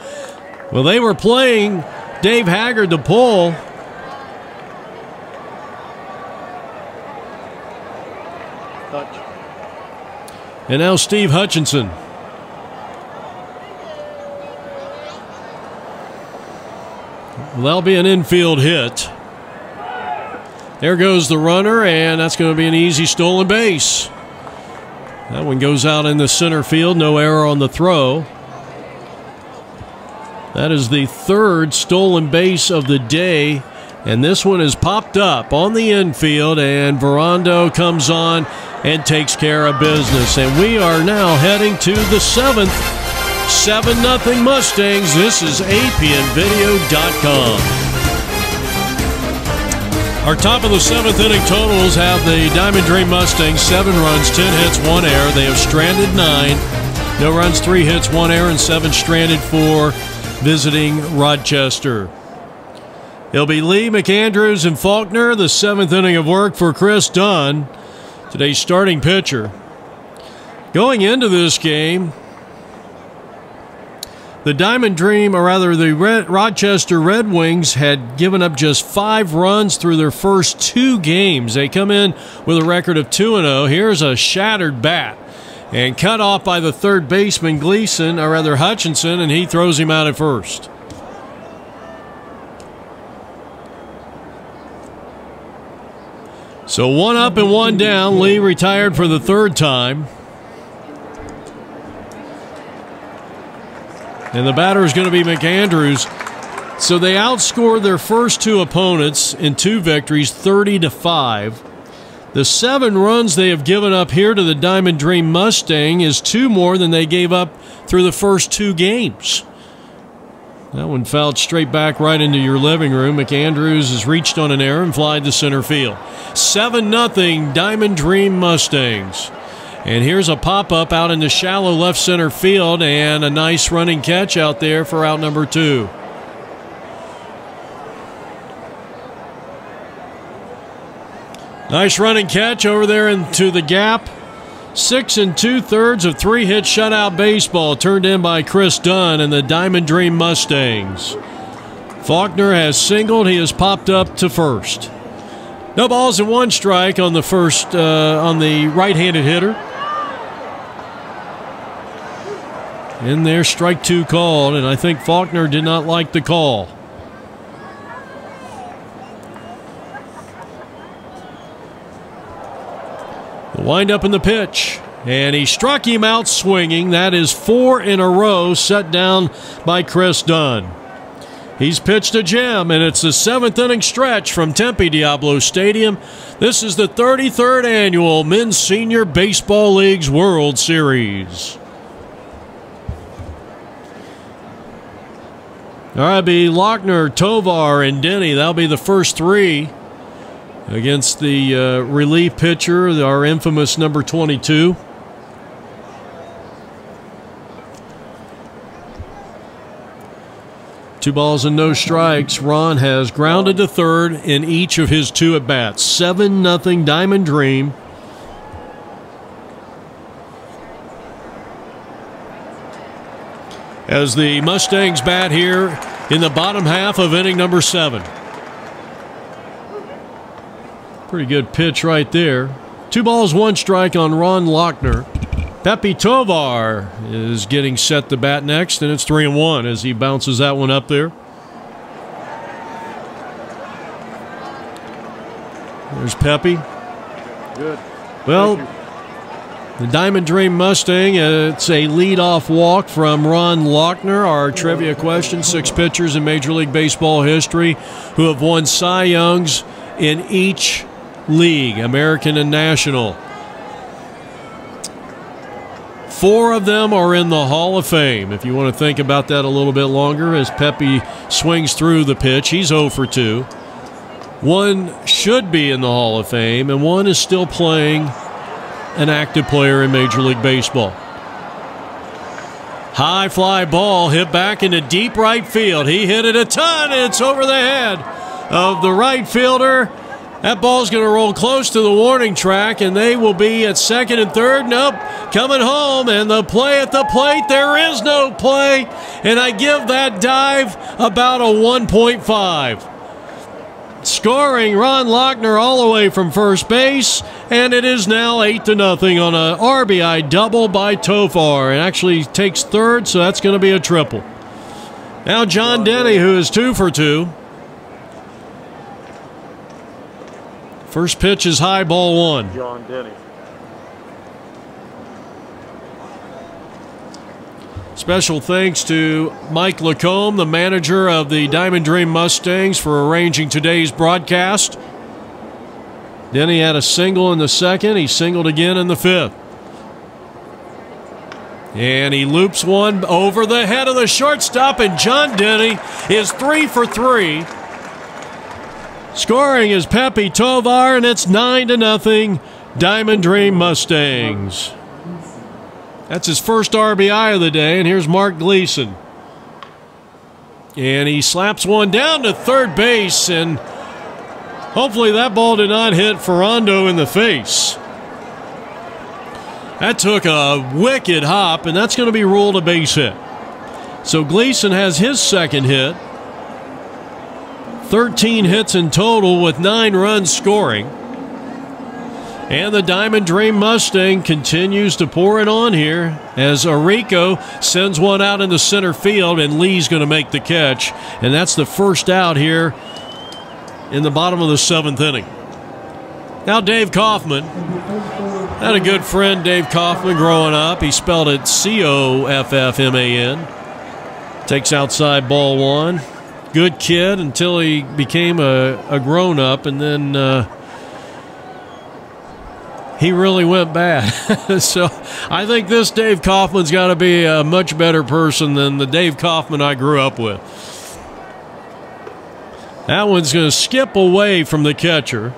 Well, they were playing Dave Haggard to pull. And now Steve Hutchinson. Well, that'll be an infield hit. There goes the runner, and that's going to be an easy stolen base. That one goes out in the center field. No error on the throw. That is the third stolen base of the day, and this one is popped up on the infield, and Ferrando comes on and takes care of business. And we are now heading to the 7th. 7-0 Mustangs. This is APNvideo.com. Our top of the 7th inning totals have the Diamond Dream Mustangs, 7 runs, 10 hits, 1 error. They have stranded 9. No runs, 3 hits, 1 error, and 7 stranded for visiting Rochester. It'll be Lee, McAndrews, and Faulkner. The 7th inning of work for Chris Dunn, today's starting pitcher. Going into this game, the Diamond Dream, or rather the Rochester Redwings, had given up just 5 runs through their first 2 games. They come in with a record of 2-0. Here's a shattered bat and cut off by the third baseman, Gleason, or rather Hutchinson, and he throws him out at first. So 1 up and 1 down. Lee retired for the 3rd time. And the batter is going to be McAndrews. So they outscored their first 2 opponents in 2 victories, 30-5. The 7 runs they have given up here to the Diamond Dream Mustang is 2 more than they gave up through the first 2 games. That one fouled straight back right into your living room. McAndrews has reached on an error and flied to center field. 7-0 Diamond Dream Mustangs. And here's a pop-up out into shallow left center field and a nice running catch out there for out number 2. Nice running catch over there into the gap. 6 2/3 of 3-hit shutout baseball turned in by Chris Dunn and the Diamond Dream Mustangs. Faulkner has singled. He has popped up to first. No balls and 1 strike on the first on the right-handed hitter. In there, strike 2 called, and I think Faulkner did not like the call. The wind-up in the pitch, and he struck him out swinging. That is 4 in a row set down by Chris Dunn. He's pitched a gem, and it's the 7th inning stretch from Tempe Diablo Stadium. This is the 33rd annual Men's Senior Baseball League's World Series. All right, be Lochner, Tovar, and Denny. That'll be the first 3 against the relief pitcher, our infamous number 22. Two balls and no strikes. Ron has grounded to third in each of his 2 at-bats. 7-0 Diamond Dream. As the Mustangs bat here in the bottom half of inning number 7. Pretty good pitch right there. 2 balls, 1 strike on Ron Lochner. Pepe Tovar is getting set to bat next, and it's 3-1 as he bounces that one up there. There's Pepe.
Good.
Well, the Diamond Dream Mustang, it's a leadoff walk from Ron Lochner. Our trivia question, 6 pitchers in Major League Baseball history who have won Cy Youngs in each league, American and National. 4 of them are in the Hall of Fame. If you want to think about that a little bit longer, as Pepe swings through the pitch, he's 0 for 2. 1 should be in the Hall of Fame, and 1 is still playing, an active player in Major League Baseball. High fly ball hit back into deep right field. He hit it a ton, and it's over the head of the right fielder. That ball's going to roll close to the warning track, and they will be at second and third. Nope, coming home, and the play at the plate. There is no play, and I give that dive about a 1.5. Scoring Ron Lochner all the way from first base, and it is now 8-0 on a RBI double by Tovar, and actually takes third, so that's going to be a triple. Now John Denny, who is 2 for 2. First pitch is high, ball 1.
John Denny.
Special thanks to Mike Lacombe, the manager of the Diamond Dream Mustangs, for arranging today's broadcast. Denny had a single in the 2nd. He singled again in the 5th. And he loops one over the head of the shortstop, and John Denny is 3 for 3. Scoring is Pepe Tovar, and it's 9-0, Diamond Dream Mustangs. That's his first RBI of the day, and here's Mark Gleason. And he slaps one down to third base, and hopefully that ball did not hit Ferrando in the face. That took a wicked hop, and that's going to be ruled a base hit. So Gleason has his second hit. 13 hits in total with 9 runs scoring. And the Diamond Dream Mustang continues to pour it on here as Arico sends one out into center field, and Lee's going to make the catch. And that's the first out here in the bottom of the 7th inning. Now Dave Kaufman. Had a good friend, Dave Kaufman, growing up. He spelled it Coffman. Takes outside ball one. Good kid until he became a grown-up, and then he really went bad. So I think this Dave Kaufman's got to be a much better person than the Dave Kaufman I grew up with. That one's going to skip away from the catcher.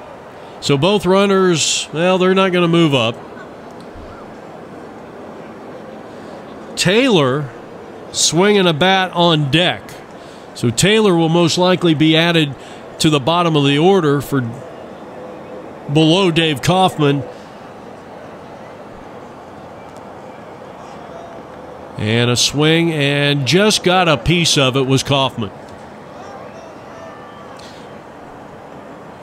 So both runners, well, they're not going to move up. Taylor swinging a bat on deck. So Taylor will most likely be added to the bottom of the order for below Dave Kaufman. And a swing, and just got a piece of it was Kaufman.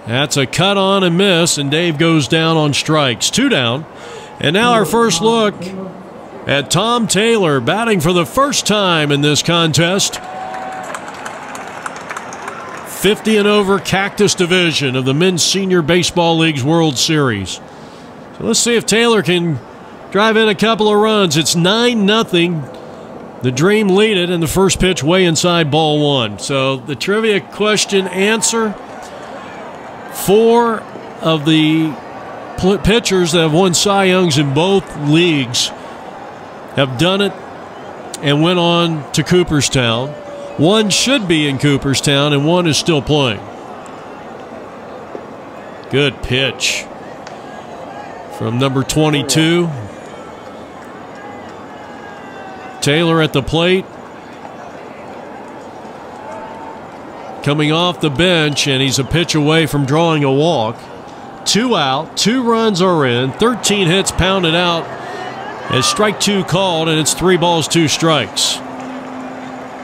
That's a cut on and miss, and Dave goes down on strikes. 2 down. And now our first look at Tom Taylor batting for the first time in this contest. 50 and over Cactus Division of the Men's Senior Baseball League's World Series. So let's see if Taylor can drive in a couple of runs. It's 9-0. The Dream lead it, and the first pitch way inside ball one. So the trivia question answer: 4 of the pitchers that have won Cy Youngs in both leagues have done it and went on to Cooperstown. 1 should be in Cooperstown, and 1 is still playing. Good pitch from number 22. Taylor at the plate. Coming off the bench, and he's a pitch away from drawing a walk. 2 out, 2 runs are in, 13 hits pounded out as strike 2 called, and it's 3 balls, 2 strikes.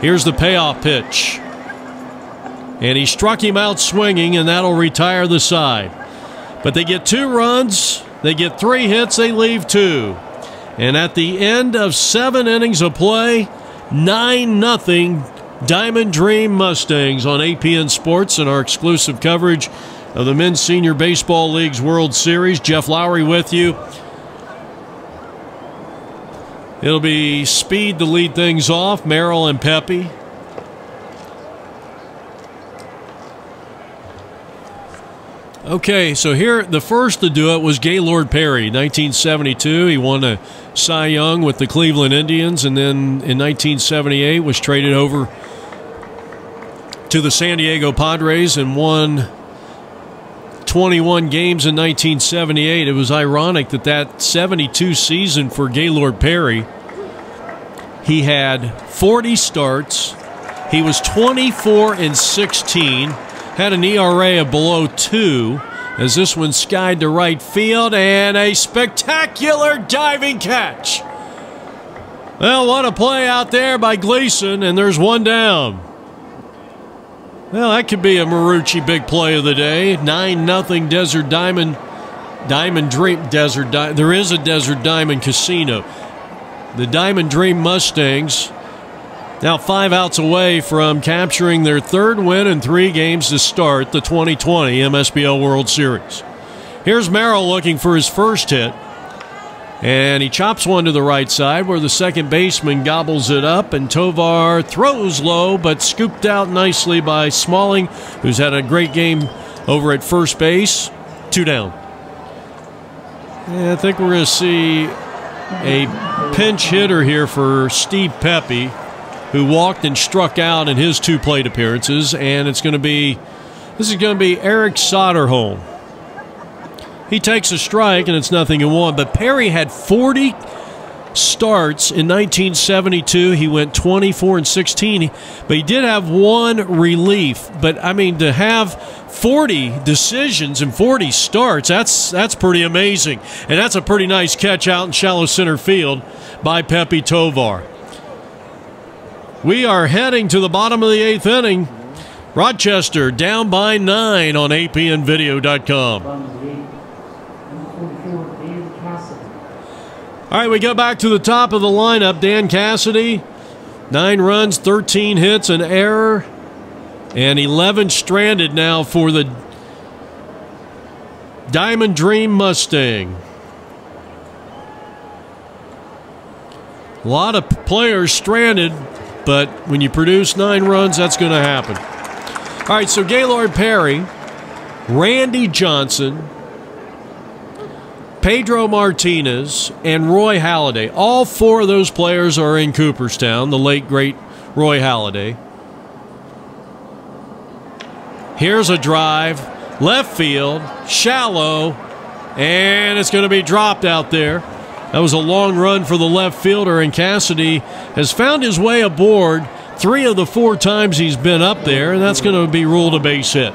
Here's the payoff pitch. And he struck him out swinging, and that'll retire the side. But they get 2 runs, they get 3 hits, they leave 2. And at the end of 7 innings of play, 9-0 Diamond Dream Mustangs on APN Sports and our exclusive coverage of the Men's Senior Baseball League's World Series. Jeff Lowry with you. It'll be Speed to lead things off, Merrill and Pepe. Okay, so here, the first to do it was Gaylord Perry, 1972. He won a Cy Young with the Cleveland Indians, and then in 1978 was traded over to the San Diego Padres and won 21 games in 1978. It was ironic that that 72 season for Gaylord Perry, he had 40 starts. He was 24-16, had an ERA of below 2 as this one skied to right field, and a spectacular diving catch. Well, what a play out there by Gleason, and there's 1 down. Well, that could be a Marucci big play of the day. 9-0 Desert Diamond Dream. There is a Desert Diamond Casino. The Diamond Dream Mustangs now 5 outs away from capturing their 3rd win in 3 games to start the 2020 MSBL World Series. Here's Merrill looking for his first hit. And he chops one to the right side where the second baseman gobbles it up, and Tovar throws low but scooped out nicely by Smalling, who's had a great game over at first base. 2 down. Yeah, I think we're going to see a pinch hitter here for Steve Pepe, who walked and struck out in his 2 plate appearances, and it's going to be This is going to be Eric Soderholm. He takes a strike, and it's 0-1. But Perry had 40 starts in 1972. He went 24-16, but he did have one relief. But I mean, to have 40 decisions and 40 starts, that's pretty amazing. And that's a pretty nice catch out in shallow center field by Pepe Tovar. We are heading to the bottom of the 8th inning. Rochester down by 9 on apnvideo.com. All right, we go back to the top of the lineup. Dan Cassidy, 9 runs, 13 hits, an error, and 11 stranded now for the Diamond Dream Mustang. A lot of players stranded, but when you produce 9 runs, that's going to happen. All right, so Gaylord Perry, Randy Johnson, Pedro Martinez, and Roy Halladay. All 4 of those players are in Cooperstown, the late, great Roy Halladay. Here's a drive, left field, shallow, and it's going to be dropped out there. That was a long run for the left fielder, and Cassidy has found his way aboard 3 of the 4 times he's been up there, and that's going to be ruled a base hit.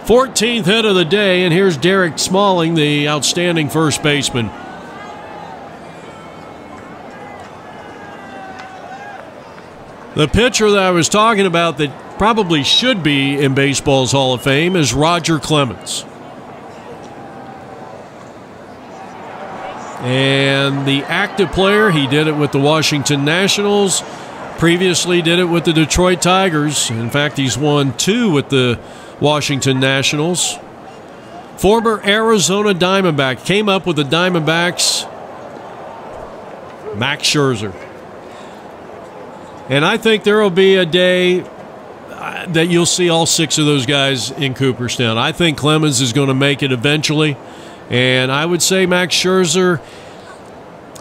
14th hit of the day, and here's Derek Smalling, the outstanding first baseman. The pitcher that I was talking about that probably should be in baseball's Hall of Fame is Roger Clemens. And the active player, he did it with the Washington Nationals, previously did it with the Detroit Tigers. In fact, he's won 2 with the Washington Nationals. Former Arizona Diamondback, came up with the Diamondbacks, Max Scherzer. And I think there will be a day that you'll see all 6 of those guys in Cooperstown. I think Clemens is going to make it eventually. And I would say Max Scherzer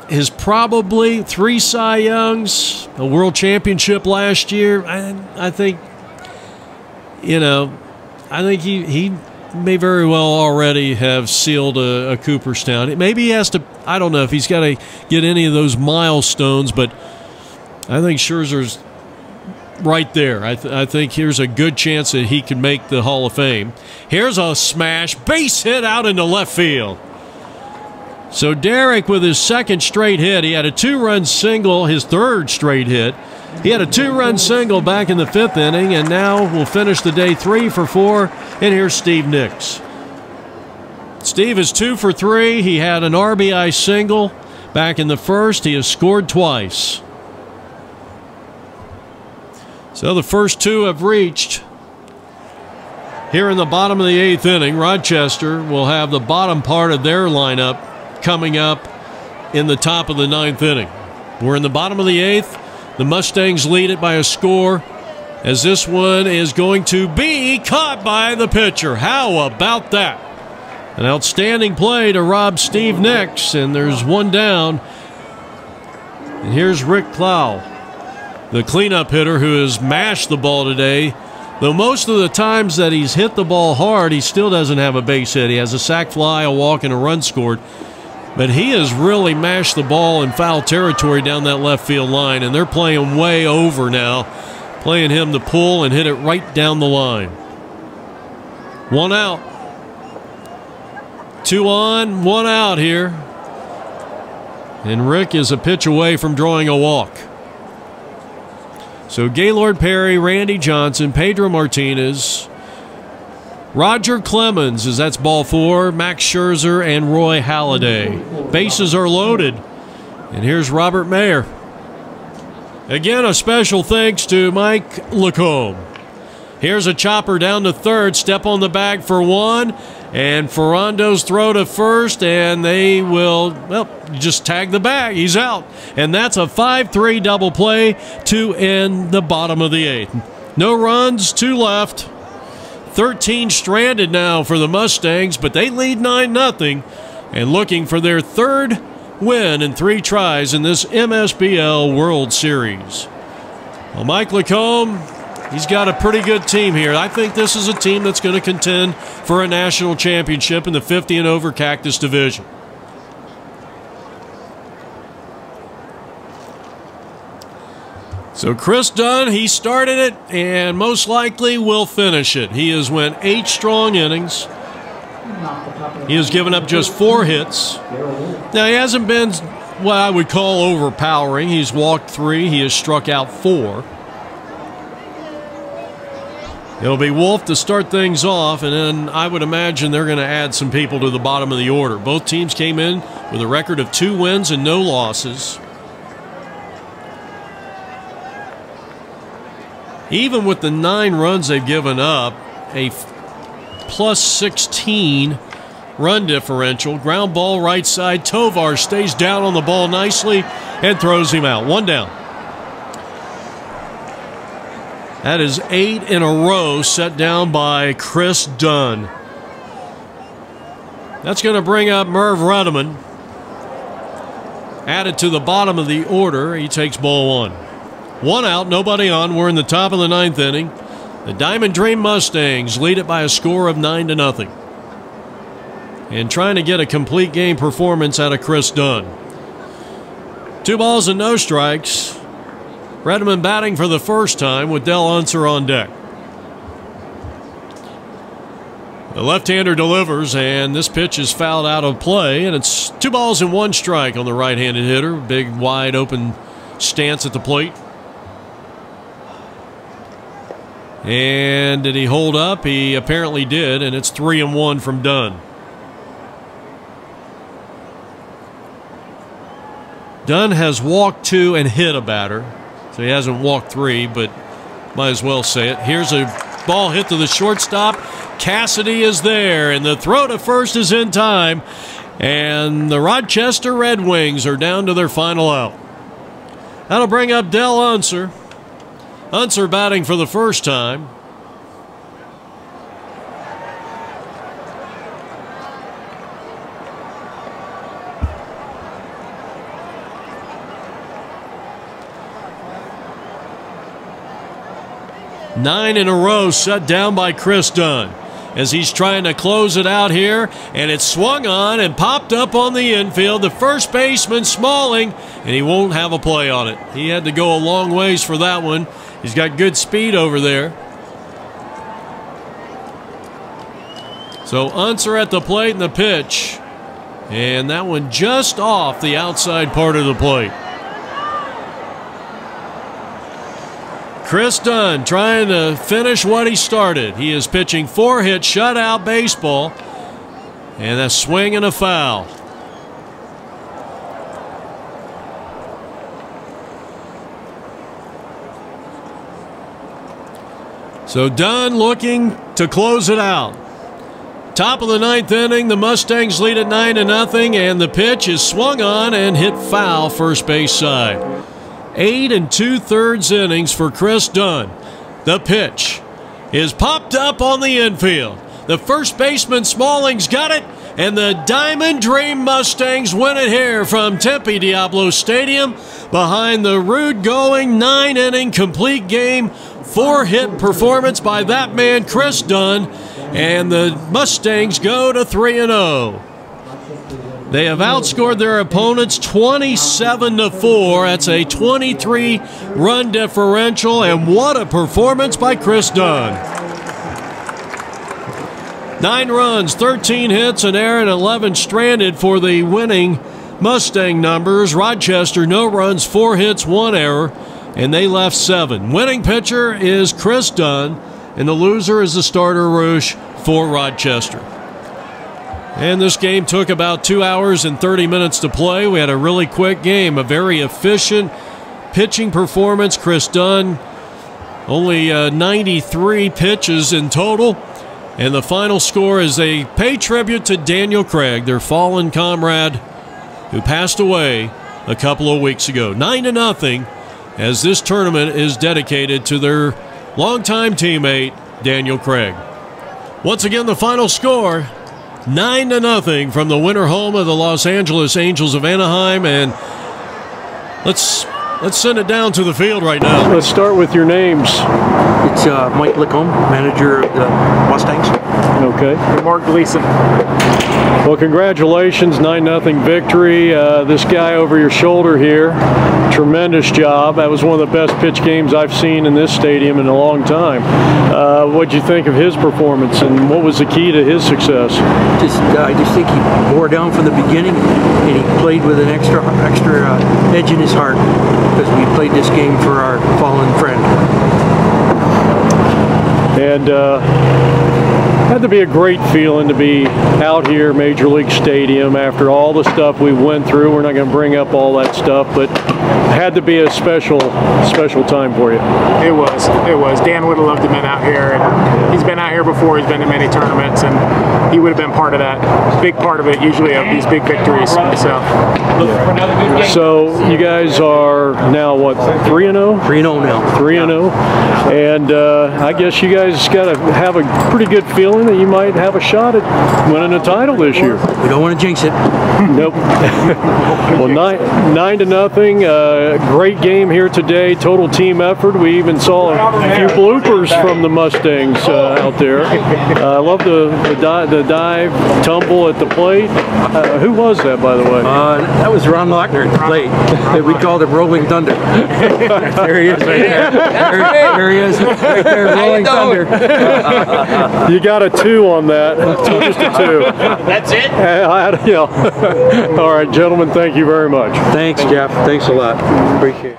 is probably 3 Cy Youngs, a world championship last year. I think, you know, I think he may very well already have sealed a Cooperstown. Maybe he has to, I don't know if he's got to get any of those milestones, but I think Scherzer's right there. I think here's a good chance that he can make the Hall of Fame. Here's a smash, base hit out into left field. So Derek with his 2nd straight hit. He had a 2-run single, his 3rd straight hit. He had a 2-run single back in the 5th inning, and now we'll finish the day 3 for 4. And here's Steve Nicks. Steve is 2 for 3. He had an RBI single back in the 1st. He has scored twice. So the first 2 have reached. Here in the bottom of the 8th inning, Rochester will have the bottom part of their lineup coming up in the top of the 9th inning. We're in the bottom of the 8th. The Mustangs lead it by a score, as this one is going to be caught by the pitcher. How about that? An outstanding play to rob Steve Nicks, and there's 1 down. And here's Rick Clow, the cleanup hitter who has mashed the ball today. Though most of the times that he's hit the ball hard, he still doesn't have a base hit. He has a sac fly, a walk, and a run scored. But he has really mashed the ball in foul territory down that left field line, and they're playing way over now, playing him to pull and hit it right down the line. 1 out. 2 on, 1 out here. And Rick is a pitch away from drawing a walk. So Gaylord Perry, Randy Johnson, Pedro Martinez, Roger Clemens, as that's ball 4, Max Scherzer, and Roy Halladay. Bases are loaded. And here's Robert Mayer. Again, a special thanks to Mike Lacombe. Here's a chopper down to 3rd, step on the bag for 1, and Ferrando's throw to 1st, and they will, well, just tag the bag. He's out. And that's a 5-3 double play to end the bottom of the 8th. No runs, 2 left. 13 stranded now for the Mustangs, but they lead 9-0 and looking for their 3rd win in 3 tries in this MSBL World Series. Well, Mike Lacombe, He's got a pretty good team here. I think this is a team that's going to contend for a national championship in the 50 and over Cactus Division. So Chris Dunn, he started it and most likely will finish it. He has went 8 strong innings. He has given up just 4 hits. Now, he hasn't been what I would call overpowering. He's walked 3. He has struck out 4. It'll be Wolf to start things off, and then I would imagine they're going to add some people to the bottom of the order. Both teams came in with a record of 2 wins and no losses. Even with the 9 runs they've given up, a plus 16 run differential. Ground ball right side. Tovar stays down on the ball nicely and throws him out. 1 down. That is 8 in a row set down by Chris Dunn. That's going to bring up Merv Ruddeman. Added to the bottom of the order. He takes ball 1. 1 out, nobody on. We're in the top of the 9th inning. The Diamond Dream Mustangs lead it by a score of 9-0. And trying to get a complete game performance out of Chris Dunn. 2 balls and no strikes. Redmond batting for the first time with Del Unser on deck. The left-hander delivers, and this pitch is fouled out of play, and it's 2 balls and 1 strike on the right-handed hitter. Big, wide-open stance at the plate. And did he hold up? He apparently did, and it's 3-1 from Dunn. Dunn has walked 2 and hit a batter. So he hasn't walked 3, but might as well say it. Here's a ball hit to the shortstop. Cassidy is there, and the throw to first is in time. And the Rochester Redwings are down to their final out. That'll bring up Del Unser. Unser batting for the first time. Nine in a row set down by Chris Dunn as he's trying to close it out here, and it's swung on and popped up on the infield. The first baseman, Smalling, and he won't have a play on it. He had to go a long ways for that one. He's got good speed over there. So Unser at the plate and the pitch, and that one just off the outside part of the plate. Chris Dunn trying to finish what he started. He is pitching 4-hit shutout baseball, and a swing and a foul. So Dunn looking to close it out. Top of the 9th inning, the Mustangs lead at 9-0, and the pitch is swung on and hit foul first base side. 8 2/3 innings for Chris Dunn. The pitch is popped up on the infield. The first baseman, Smalling's got it, and the Diamond Dream Mustangs win it here from Tempe Diablo Stadium behind the rude-going 9-inning complete game, 4-hit performance by that man, Chris Dunn, and the Mustangs go to 3-0. They have outscored their opponents 27-4. That's a 23-run differential, and what a performance by Chris Dunn. 9 runs, 13 hits, an error, and 11 stranded for the winning Mustang numbers. Rochester, no runs, 4 hits, 1 error, and they left 7. Winning pitcher is Chris Dunn, and the loser is the starter Rouge for Rochester. And this game took about 2 hours and 30 minutes to play. We had a really quick game, a very efficient pitching performance. Chris Dunn, only 93 pitches in total. And the final score is they pay tribute to Daniel Craig, their fallen comrade who passed away a couple of weeks ago. 9-0 as this tournament is dedicated to their longtime teammate, Daniel Craig. Once again, the final score, 9-0 from the winter home of the Los Angeles Angels of Anaheim. And let's Let's send it down to the field right now.
Let's start with your names.
It's Mike Licombe, manager of the Mustangs.
Okay.
And Mark Gleason.
Well, congratulations, 9-0 victory. This guy over your shoulder here, tremendous job. That was one of the best pitch games I've seen in this stadium in a long time. What'd you think of his performance, and what was the key to his success?
I just think he bore down from the beginning, and he played with an extra edge in his heart, because we played this game for our fallen friend.
And had to be a great feeling to be out here, Major League Stadium, after all the stuff we went through. We're not going to bring up all that stuff, but had to be a special time for you.
It was. Dan would have loved to have been out here, and he's been out here before. He's been to many tournaments, and he would have been part of that, big part of it, usually, of these big victories.
So you guys are now what, 3-0?
3-0 now.
3-0, and I guess you guys got to have a pretty good feeling that you might have a shot at winning a title this year.
We don't want to jinx it.
Nope. Well, 9-0. Great game here today. Total team effort. We even saw a few bloopers from the Mustangs out there. I love the dive, tumble at the plate. Who was that, by the way?
That was Ron Lochner at the plate. We called him Rolling Thunder. There he is right there. There he is right there, Rolling Thunder.
You got a 2 on that. Just a 2.
That's it?
All right, gentlemen, thank you very much.
Thanks, Jeff. Thanks a lot. Appreciate it.